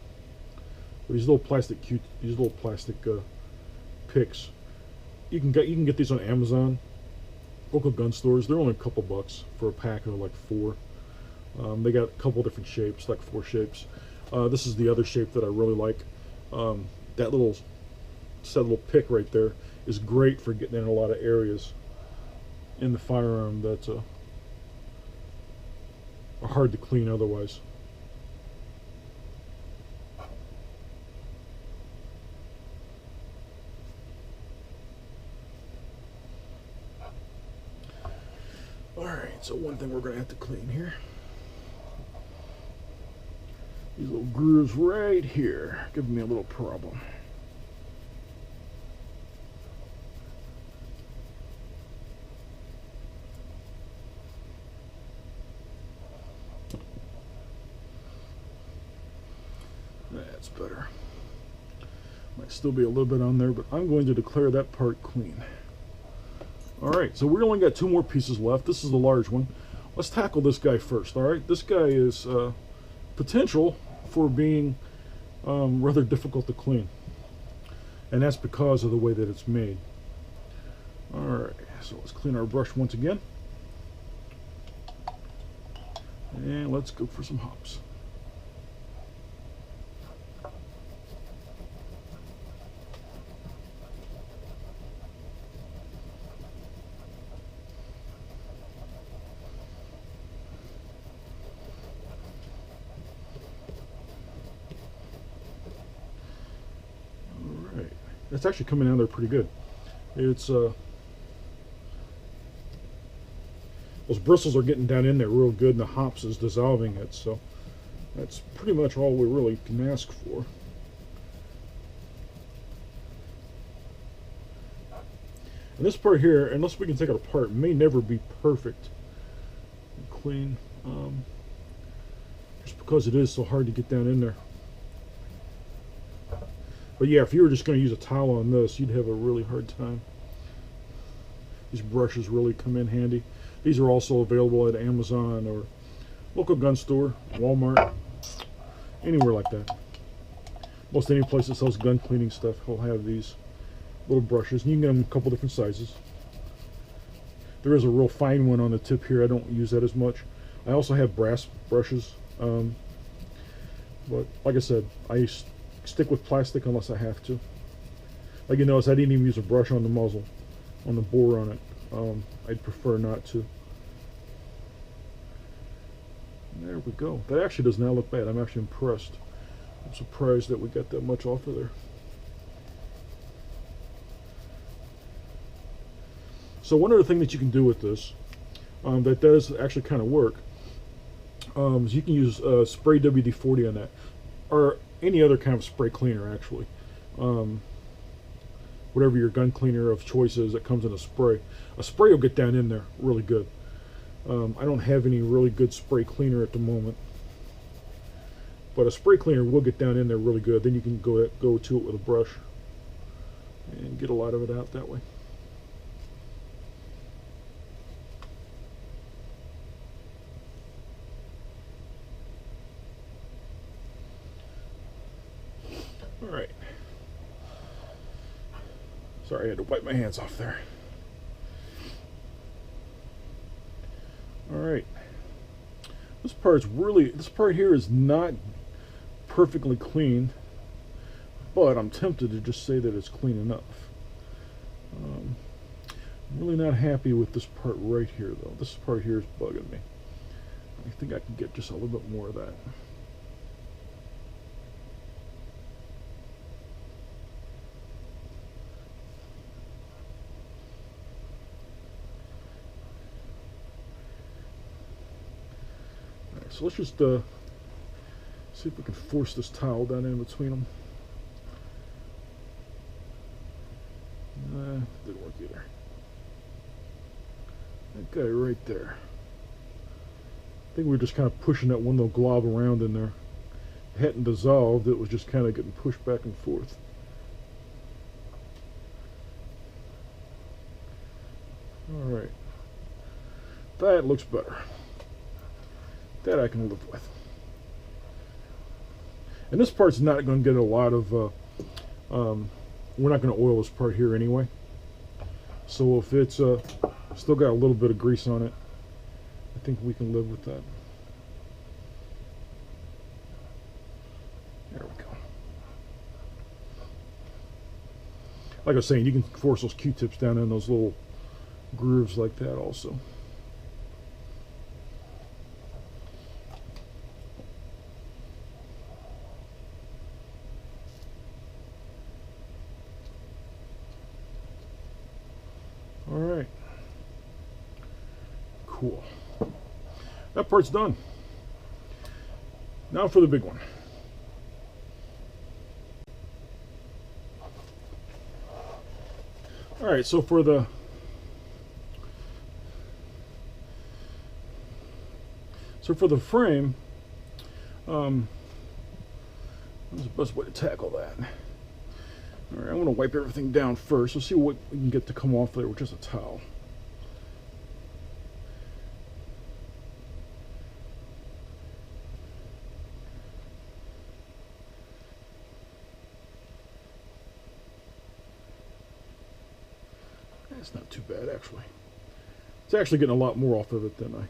But these little plastic picks, you can get these on Amazon. Local gun stores, they're only a couple bucks for a pack of like 4. They got a couple different shapes, like 4 shapes. This is the other shape that I really like. That little pick right there is great for getting in a lot of areas in the firearm that are hard to clean otherwise. Alright, so one thing we're going to have to clean here. These little grooves right here giving me a little problem. That's better. Might still be a little bit on there, but I'm going to declare that part clean. Alright, so we only got 2 more pieces left. This is the large one. Let's tackle this guy first, alright? This guy is potential for being rather difficult to clean. And that's because of the way that it's made. Alright, so let's clean our brush once again. And let's go for some hops. It's actually coming down there pretty good. It's those bristles are getting down in there real good, and the hops is dissolving it, so that's pretty much all we really can ask for. And this part here, unless we can take it apart, may never be perfect and clean, just because it is so hard to get down in there. But yeah, if you were just going to use a towel on this, you'd have a really hard time. These brushes really come in handy. These are also available at Amazon or local gun store, Walmart, anywhere like that. Most any place that sells gun cleaning stuff will have these little brushes, and you can get them in a couple different sizes. There is a real fine one on the tip here. I don't use that as much. I also have brass brushes, but like I said, I stick with plastic unless I have to. Like you notice, I didn't even use a brush on the muzzle, on the bore on it. I'd prefer not to. There we go. That actually does not look bad. I'm actually impressed. I'm surprised that we got that much off of there. So one other thing that you can do with this that does actually kind of work is you can use spray WD-40 on that, or any other kind of spray cleaner actually. whatever your gun cleaner of choice is that comes in a spray. A spray will get down in there really good. I don't have any really good spray cleaner at the moment, but a spray cleaner will get down in there really good. Then you can go to it with a brush and get a lot of it out that way. All right. Sorry, I had to wipe my hands off there. All right. This part here is not perfectly clean, but I'm tempted to just say that it's clean enough. I'm really not happy with this part right here, though. This part here is bugging me. I think I can get just a little bit more of that. So let's just see if we can force this towel down in between them. Didn't work either. That guy right there. I think we were just kind of pushing that one little glob around in there. It hadn't dissolved, it was just kind of getting pushed back and forth. Alright. That looks better. That I can live with. And this part's not going to get a lot of, we're not going to oil this part here anyway. So if it's still got a little bit of grease on it, I think we can live with that. There we go. Like I was saying, you can force those Q-tips down in those little grooves like that also. Alright, cool. That part's done. Now for the big one. Alright, so for the frame, what's the best way to tackle that? Alright, I want to wipe everything down first. Let's see what we can get to come off there with just a towel. That's not too bad, actually. It's actually getting a lot more off of it than I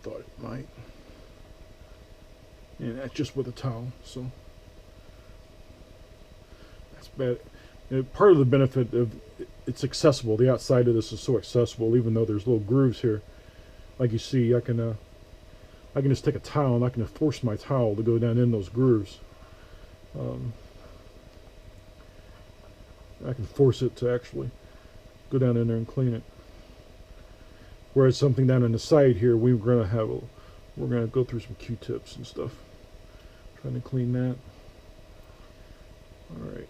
thought it might. And that's just with a towel, so that's bad. And part of the benefit of it's accessible. The outside of this is so accessible, even though there's little grooves here. Like you see, I can just take a towel and I can force my towel to go down in those grooves. I can force it to actually go down in there and clean it. Whereas something down on the side here, we're gonna go through some Q-tips and stuff, trying to clean that. All right.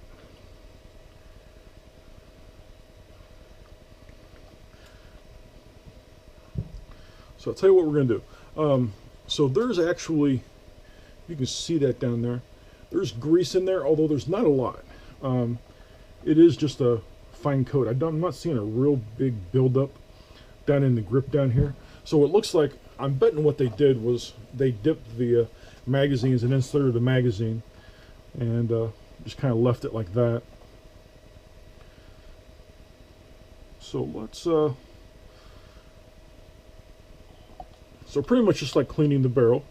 So I'll tell you what we're gonna do. So there's actually, you can see that down there. There's grease in there, although there's not a lot. It is just a fine coat. I'm not seeing a real big buildup down in the grip down here. So it looks like, I'm betting what they did was they dipped the magazines and inserted the magazine and just kind of left it like that. So let's, so pretty much just like cleaning the barrel,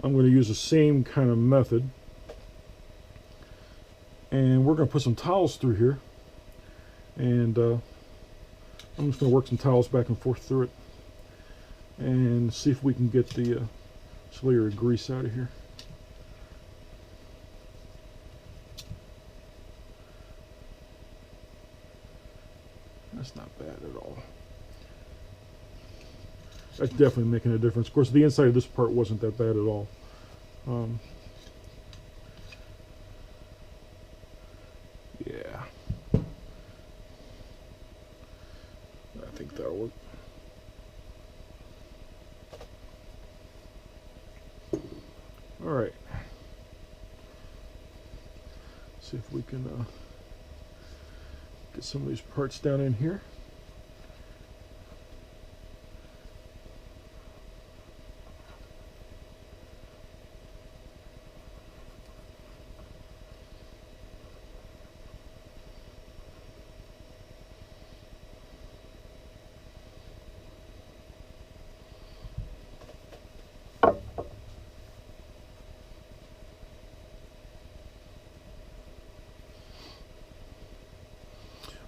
I'm going to use the same kind of method. And we're going to put some towels through here, and I'm just going to work some towels back and forth through it and see if we can get the layer of grease out of here. That's not bad at all. That's definitely making a difference. Of course, the inside of this part wasn't that bad at all. see if we can get some of these parts down in here.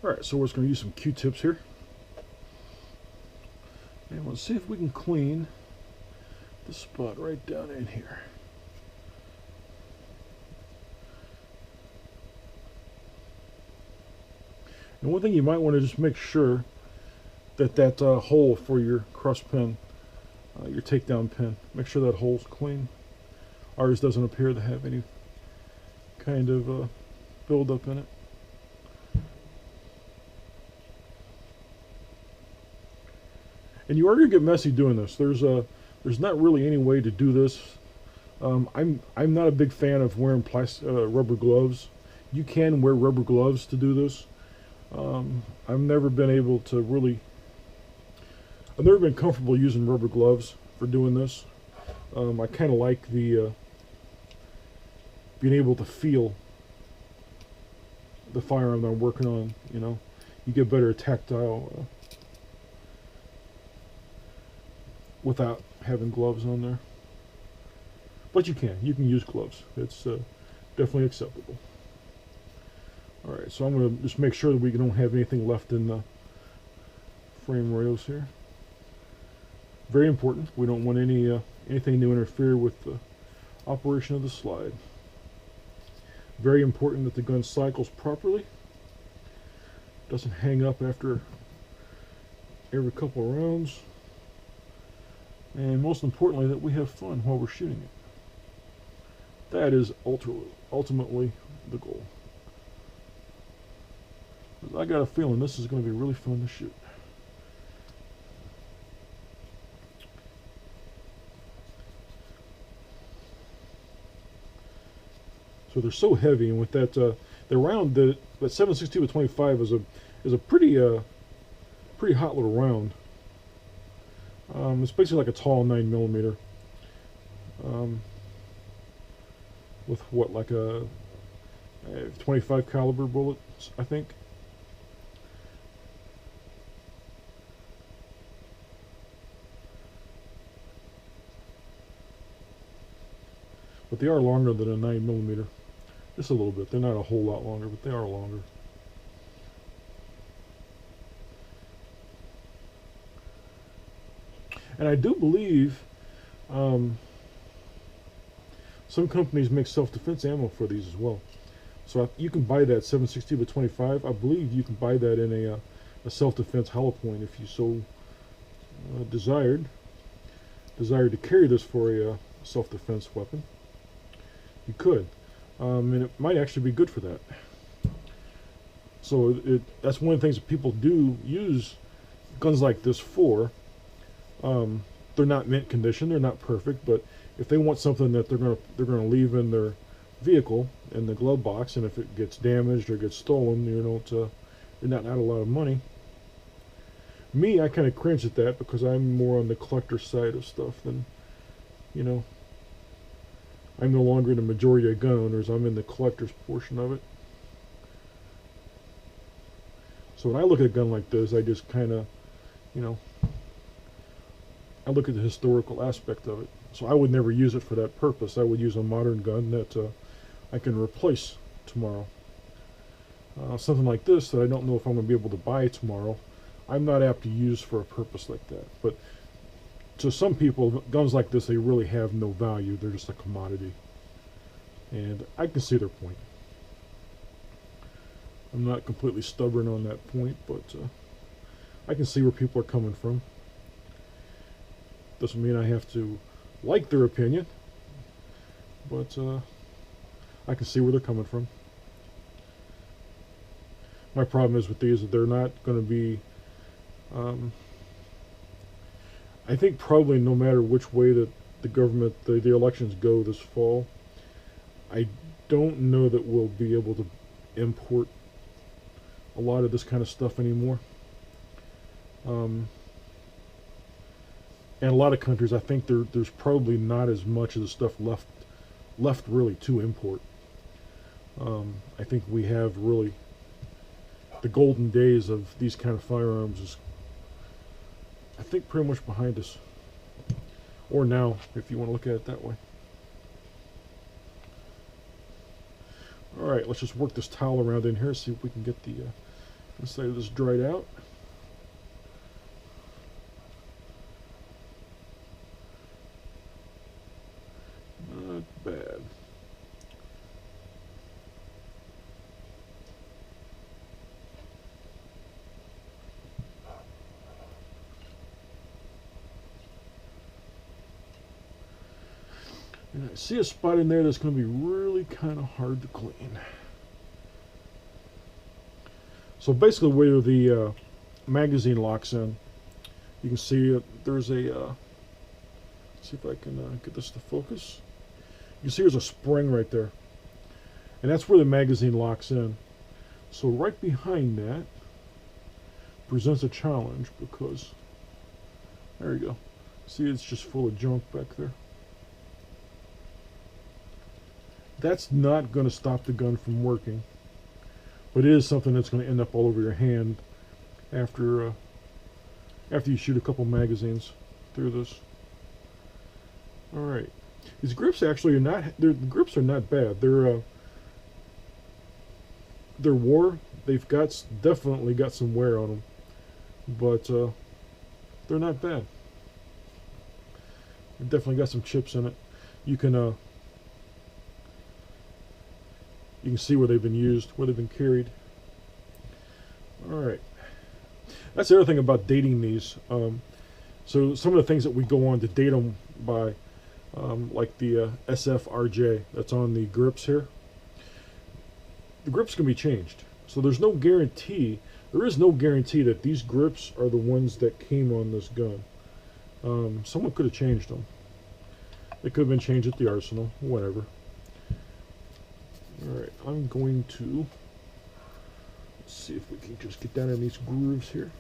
Alright, so we're just going to use some Q-tips here. And we'll see if we can clean the spot right down in here. And one thing you might want to just make sure that that hole for your cross pin, your takedown pin, make sure that hole's clean. Ours doesn't appear to have any kind of buildup in it. And you are going to get messy doing this. There's not really any way to do this. I'm not a big fan of wearing rubber gloves. You can wear rubber gloves to do this. I've never been able to really. I've never been comfortable using rubber gloves for doing this. I kind of like the being able to feel the firearm that I'm working on. You know, you get better tactile. Without having gloves on there. But you can use gloves. It's definitely acceptable. Alright, so I'm going to just make sure that we don't have anything left in the frame rails here. Very important. We don't want anything to interfere with the operation of the slide. Very important that the gun cycles properly. Doesn't hang up after every couple of rounds. And most importantly, that we have fun while we're shooting it. That is ultimately the goal. I got a feeling this is going to be really fun to shoot. So they're so heavy, and with that, the round, that 7.62 with 25 is a pretty hot little round. It's basically like a tall 9mm with what, like a 25 caliber bullets, I think. But they are longer than a 9mm, just a little bit. They're not a whole lot longer, but they are longer. And I do believe some companies make self-defense ammo for these as well. So you can buy that 7.62 by 25. I believe you can buy that in a self-defense hollow point if you so desired to carry this for a self-defense weapon. You could, and it might actually be good for that. So that's one of the things that people do use guns like this for. They're not mint condition, they're not perfect, but if they want something that they're gonna leave in their vehicle in the glove box, and if it gets damaged or gets stolen, they're not out a lot of money. Me, I kind of cringe at that because I'm more on the collector side of stuff than, I'm no longer in the majority of gun owners. I'm in the collector's portion of it. So when I look at a gun like this, I just kind of, I look at the historical aspect of it. So I would never use it for that purpose. I would use a modern gun that I can replace tomorrow. Something like this that I don't know if I'm going to be able to buy tomorrow, I'm not apt to use for a purpose like that. But to some people, guns like this, they really have no value. They're just a commodity. And I can see their point. I'm not completely stubborn on that point, but I can see where people are coming from. Doesn't mean I have to like their opinion, but I can see where they're coming from. My problem is with these that they're not going to be, I think probably no matter which way that the government, the elections go this fall, I don't know that we'll be able to import a lot of this kind of stuff anymore. And a lot of countries, I think there's probably not as much of the stuff left really to import. I think we have really the golden days of these kind of firearms is, I think, pretty much behind us. Or now, if you want to look at it that way. Alright, let's just work this towel around in here, see if we can get the inside of this dried out. Not bad. And I see a spot in there that's going to be really kind of hard to clean. So basically where the magazine locks in, you can see there's a, let's see if I can get this to focus. You can see there's a spring right there. And that's where the magazine locks in. So right behind that presents a challenge because, there you go. See, it's just full of junk back there. That's not going to stop the gun from working, but it is something that's going to end up all over your hand after you shoot a couple magazines through this. All right, these grips actually are not. The grips are not bad. They're wore. They've definitely got some wear on them, but they're not bad. They've definitely got some chips in it. You can see where they've been used, where they've been carried. All right. That's the other thing about dating these. So some of the things that we go on to date them by, like the SFRJ that's on the grips here, the grips can be changed. So there's no guarantee, there is no guarantee that these grips are the ones that came on this gun. Someone could have changed them. They could have been changed at the arsenal, whatever. Alright, I'm going to see if we can just get down in these grooves here.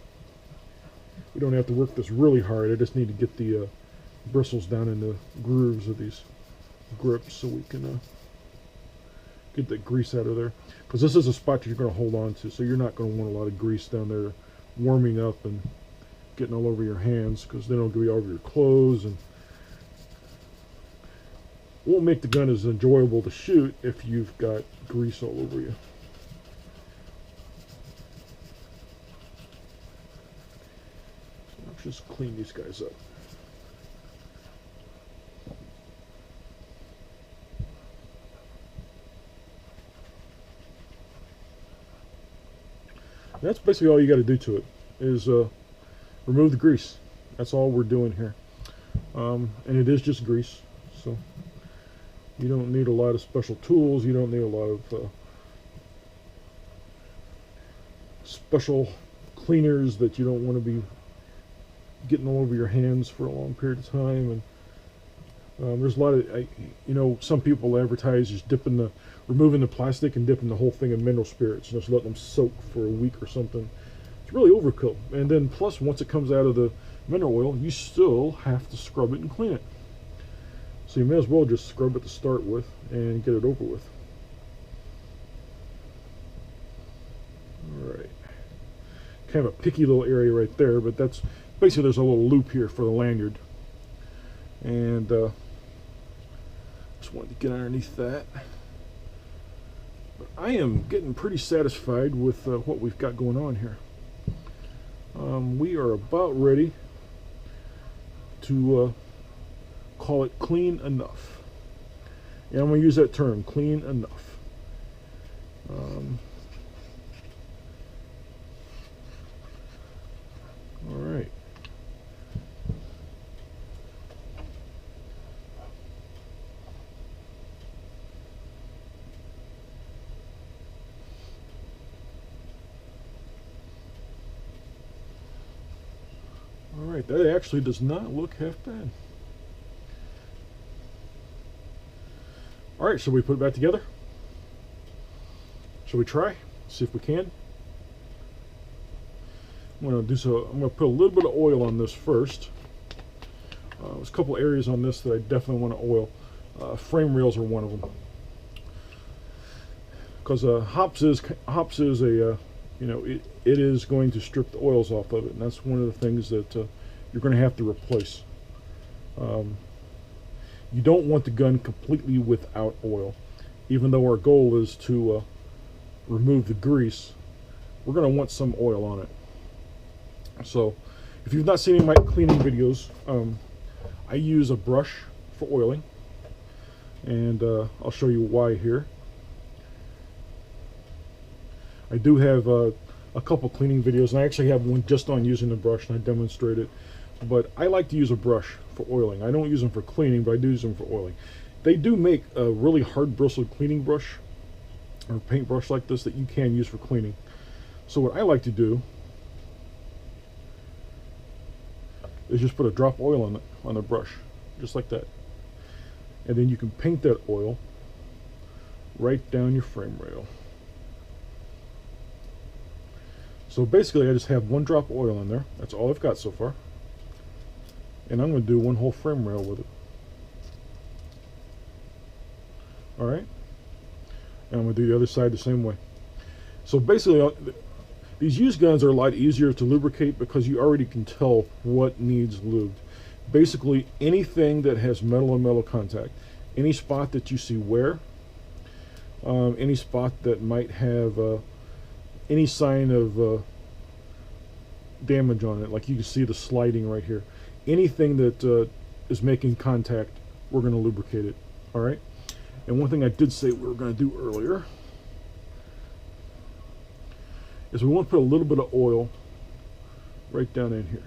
We don't have to work this really hard. I just need to get the bristles down in the grooves of these grips so we can get the grease out of there. Because this is a spot that you're going to hold on to, so you're not going to want a lot of grease down there warming up and getting all over your hands, because then it'll be all over your clothes and won't make the gun as enjoyable to shoot if you've got grease all over you. So let's just clean these guys up. That's basically all you got to do to it, is remove the grease. That's all we're doing here. And it is just grease, so you don't need a lot of special tools. You don't need a lot of special cleaners that you don't want to be getting all over your hands for a long period of time. And there's a lot of, you know, some people advertise just removing the plastic and dipping the whole thing in mineral spirits and just letting them soak for a week or something. It's really overkill. And then plus, once it comes out of the mineral oil, you still have to scrub it and clean it. So you may as well just scrub it to start with and get it over with. Alright. Kind of a picky little area right there, but that's basically, there's a little loop here for the lanyard. And just wanted to get underneath that. But I am getting pretty satisfied with what we've got going on here. We are about ready to call it clean enough. And I'm going to use that term, clean enough. All right. Alright, that actually does not look half bad. Alright, so we put it back together? Shall we try? See if we can. I'm going to put a little bit of oil on this first. There's a couple areas on this that I definitely want to oil. Frame rails are one of them. Because hops is a you know, it is going to strip the oils off of it, and that's one of the things that you're going to have to replace. You don't want the gun completely without oil. Even though our goal is to remove the grease, we're going to want some oil on it. So if you've not seen any of my cleaning videos, I use a brush for oiling, and I'll show you why here. I do have a couple cleaning videos, and I actually have one just on using the brush, and I demonstrate it. But I like to use a brush for oiling. I don't use them for cleaning, but I do use them for oiling. They do make a really hard bristled cleaning brush or paintbrush like this that you can use for cleaning. So what I like to do is just put a drop of oil on the brush, just like that. And then you can paint that oil right down your frame rail. So basically I just have one drop of oil in there. That's all I've got so far. And I'm going to do one whole frame rail with it. Alright. And I'm going to do the other side the same way. So basically these used guns are a lot easier to lubricate because you already can tell what needs lubed. Basically anything that has metal and metal contact, any spot that you see wear, any spot that might have any sign of damage on it, like you can see the sliding right here, anything that is making contact, we're going to lubricate it. Alright. And one thing I did say we were going to do earlier is we want to put a little bit of oil right down in here.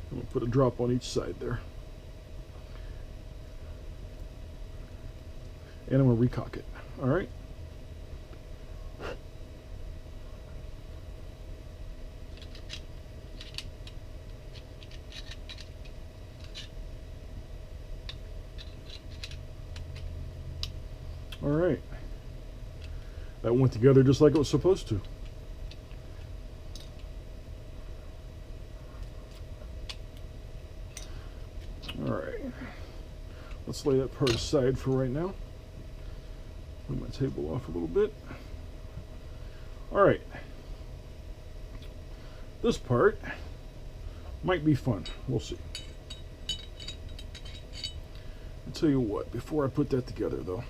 I'm going to put a drop on each side there. And I'm going to recock it. Alright. Alright. That went together just like it was supposed to. Alright. Let's lay that part aside for right now. Move my table off a little bit. Alright. This part might be fun. We'll see. I'll tell you what, before I put that together though,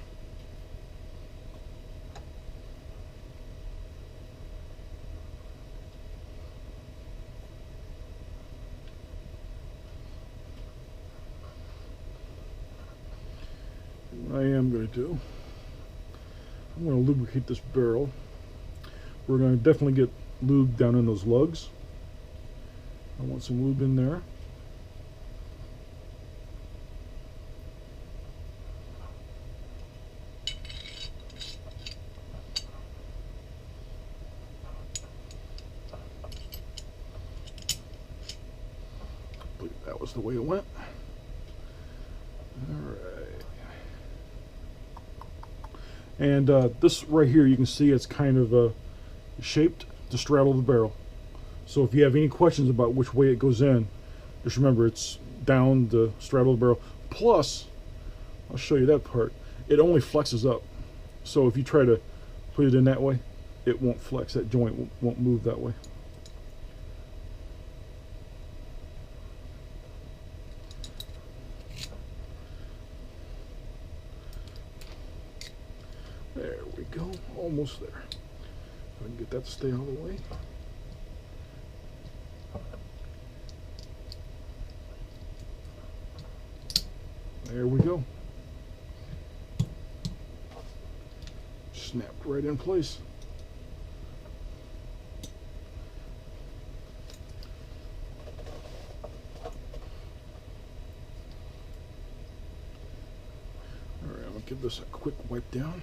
what I am going to do, I'm going to lubricate this barrel. We're going to definitely get lube down in those lugs. I want some lube in there. I believe that was the way it went. Alright. And this right here, you can see it's kind of shaped to straddle the barrel. So if you have any questions about which way it goes in, just remember it's down to straddle the barrel. Plus, I'll show you that part, it only flexes up. So if you try to put it in that way, it won't flex. That joint won't move that way. There we go, almost there. If I can get that to stay out of the way. There we go. Snapped right in place. All right, I'm gonna give this a quick wipe down.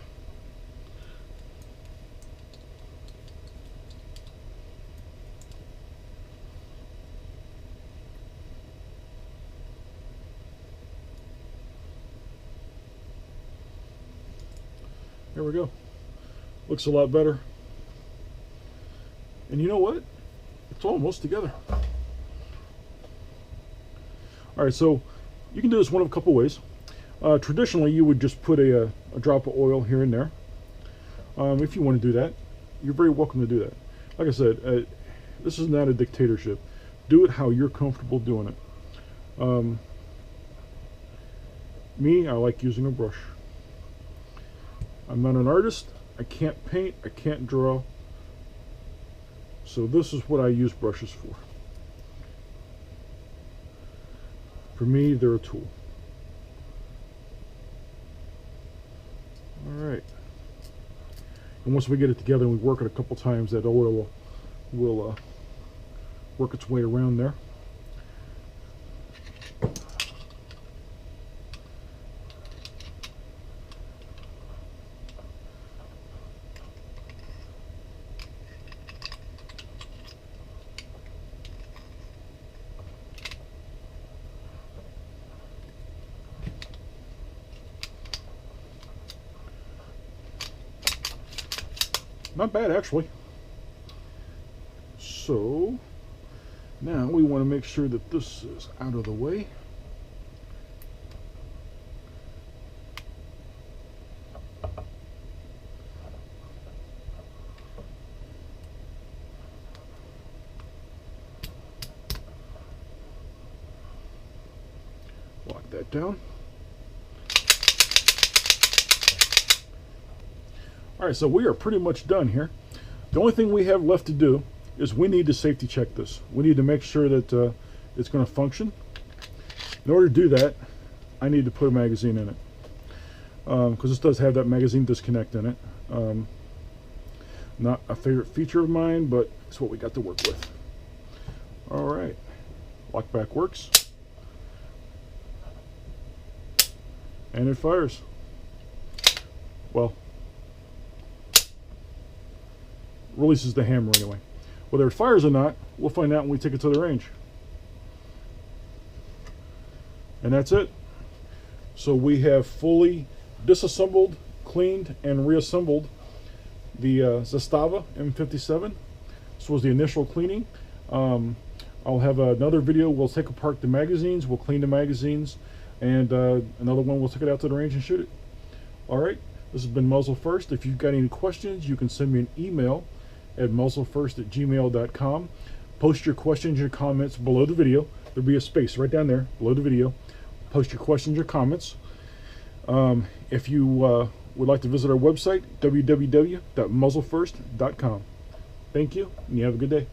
There we go. Looks a lot better. And you know what? It's almost together. Alright, so you can do this one of a couple ways. Traditionally, you would just put a drop of oil here and there. If you want to do that, you're very welcome to do that. Like I said, this is not a dictatorship. Do it how you're comfortable doing it. Me, I like using a brush. I'm not an artist. I can't paint. I can't draw. So this is what I use brushes for. For me, they're a tool. Alright. And once we get it together and we work it a couple times, that oil will work its way around there. Not bad, actually. So now we want to make sure that this is out of the way. Lock that down. Alright, so we are pretty much done here. The only thing we have left to do is we need to safety check this. We need to make sure that it's going to function. In order to do that, I need to put a magazine in it. Because this does have that magazine disconnect in it. Not a favorite feature of mine, but it's what we got to work with. Alright, lockback works. And it fires. Well, releases the hammer anyway. Whether it fires or not, we'll find out when we take it to the range. And that's it. So we have fully disassembled, cleaned, and reassembled the Zastava M57. This was the initial cleaning. I'll have another video. We'll take apart the magazines, we'll clean the magazines, and another one we'll take it out to the range and shoot it. Alright, this has been Muzzle First. If you've got any questions, you can send me an email at muzzlefirst@gmail.com. Post your questions, your comments below the video. There'll be a space right down there below the video. Post your questions, your comments. If you would like to visit our website, www.muzzlefirst.com. Thank you, and you have a good day.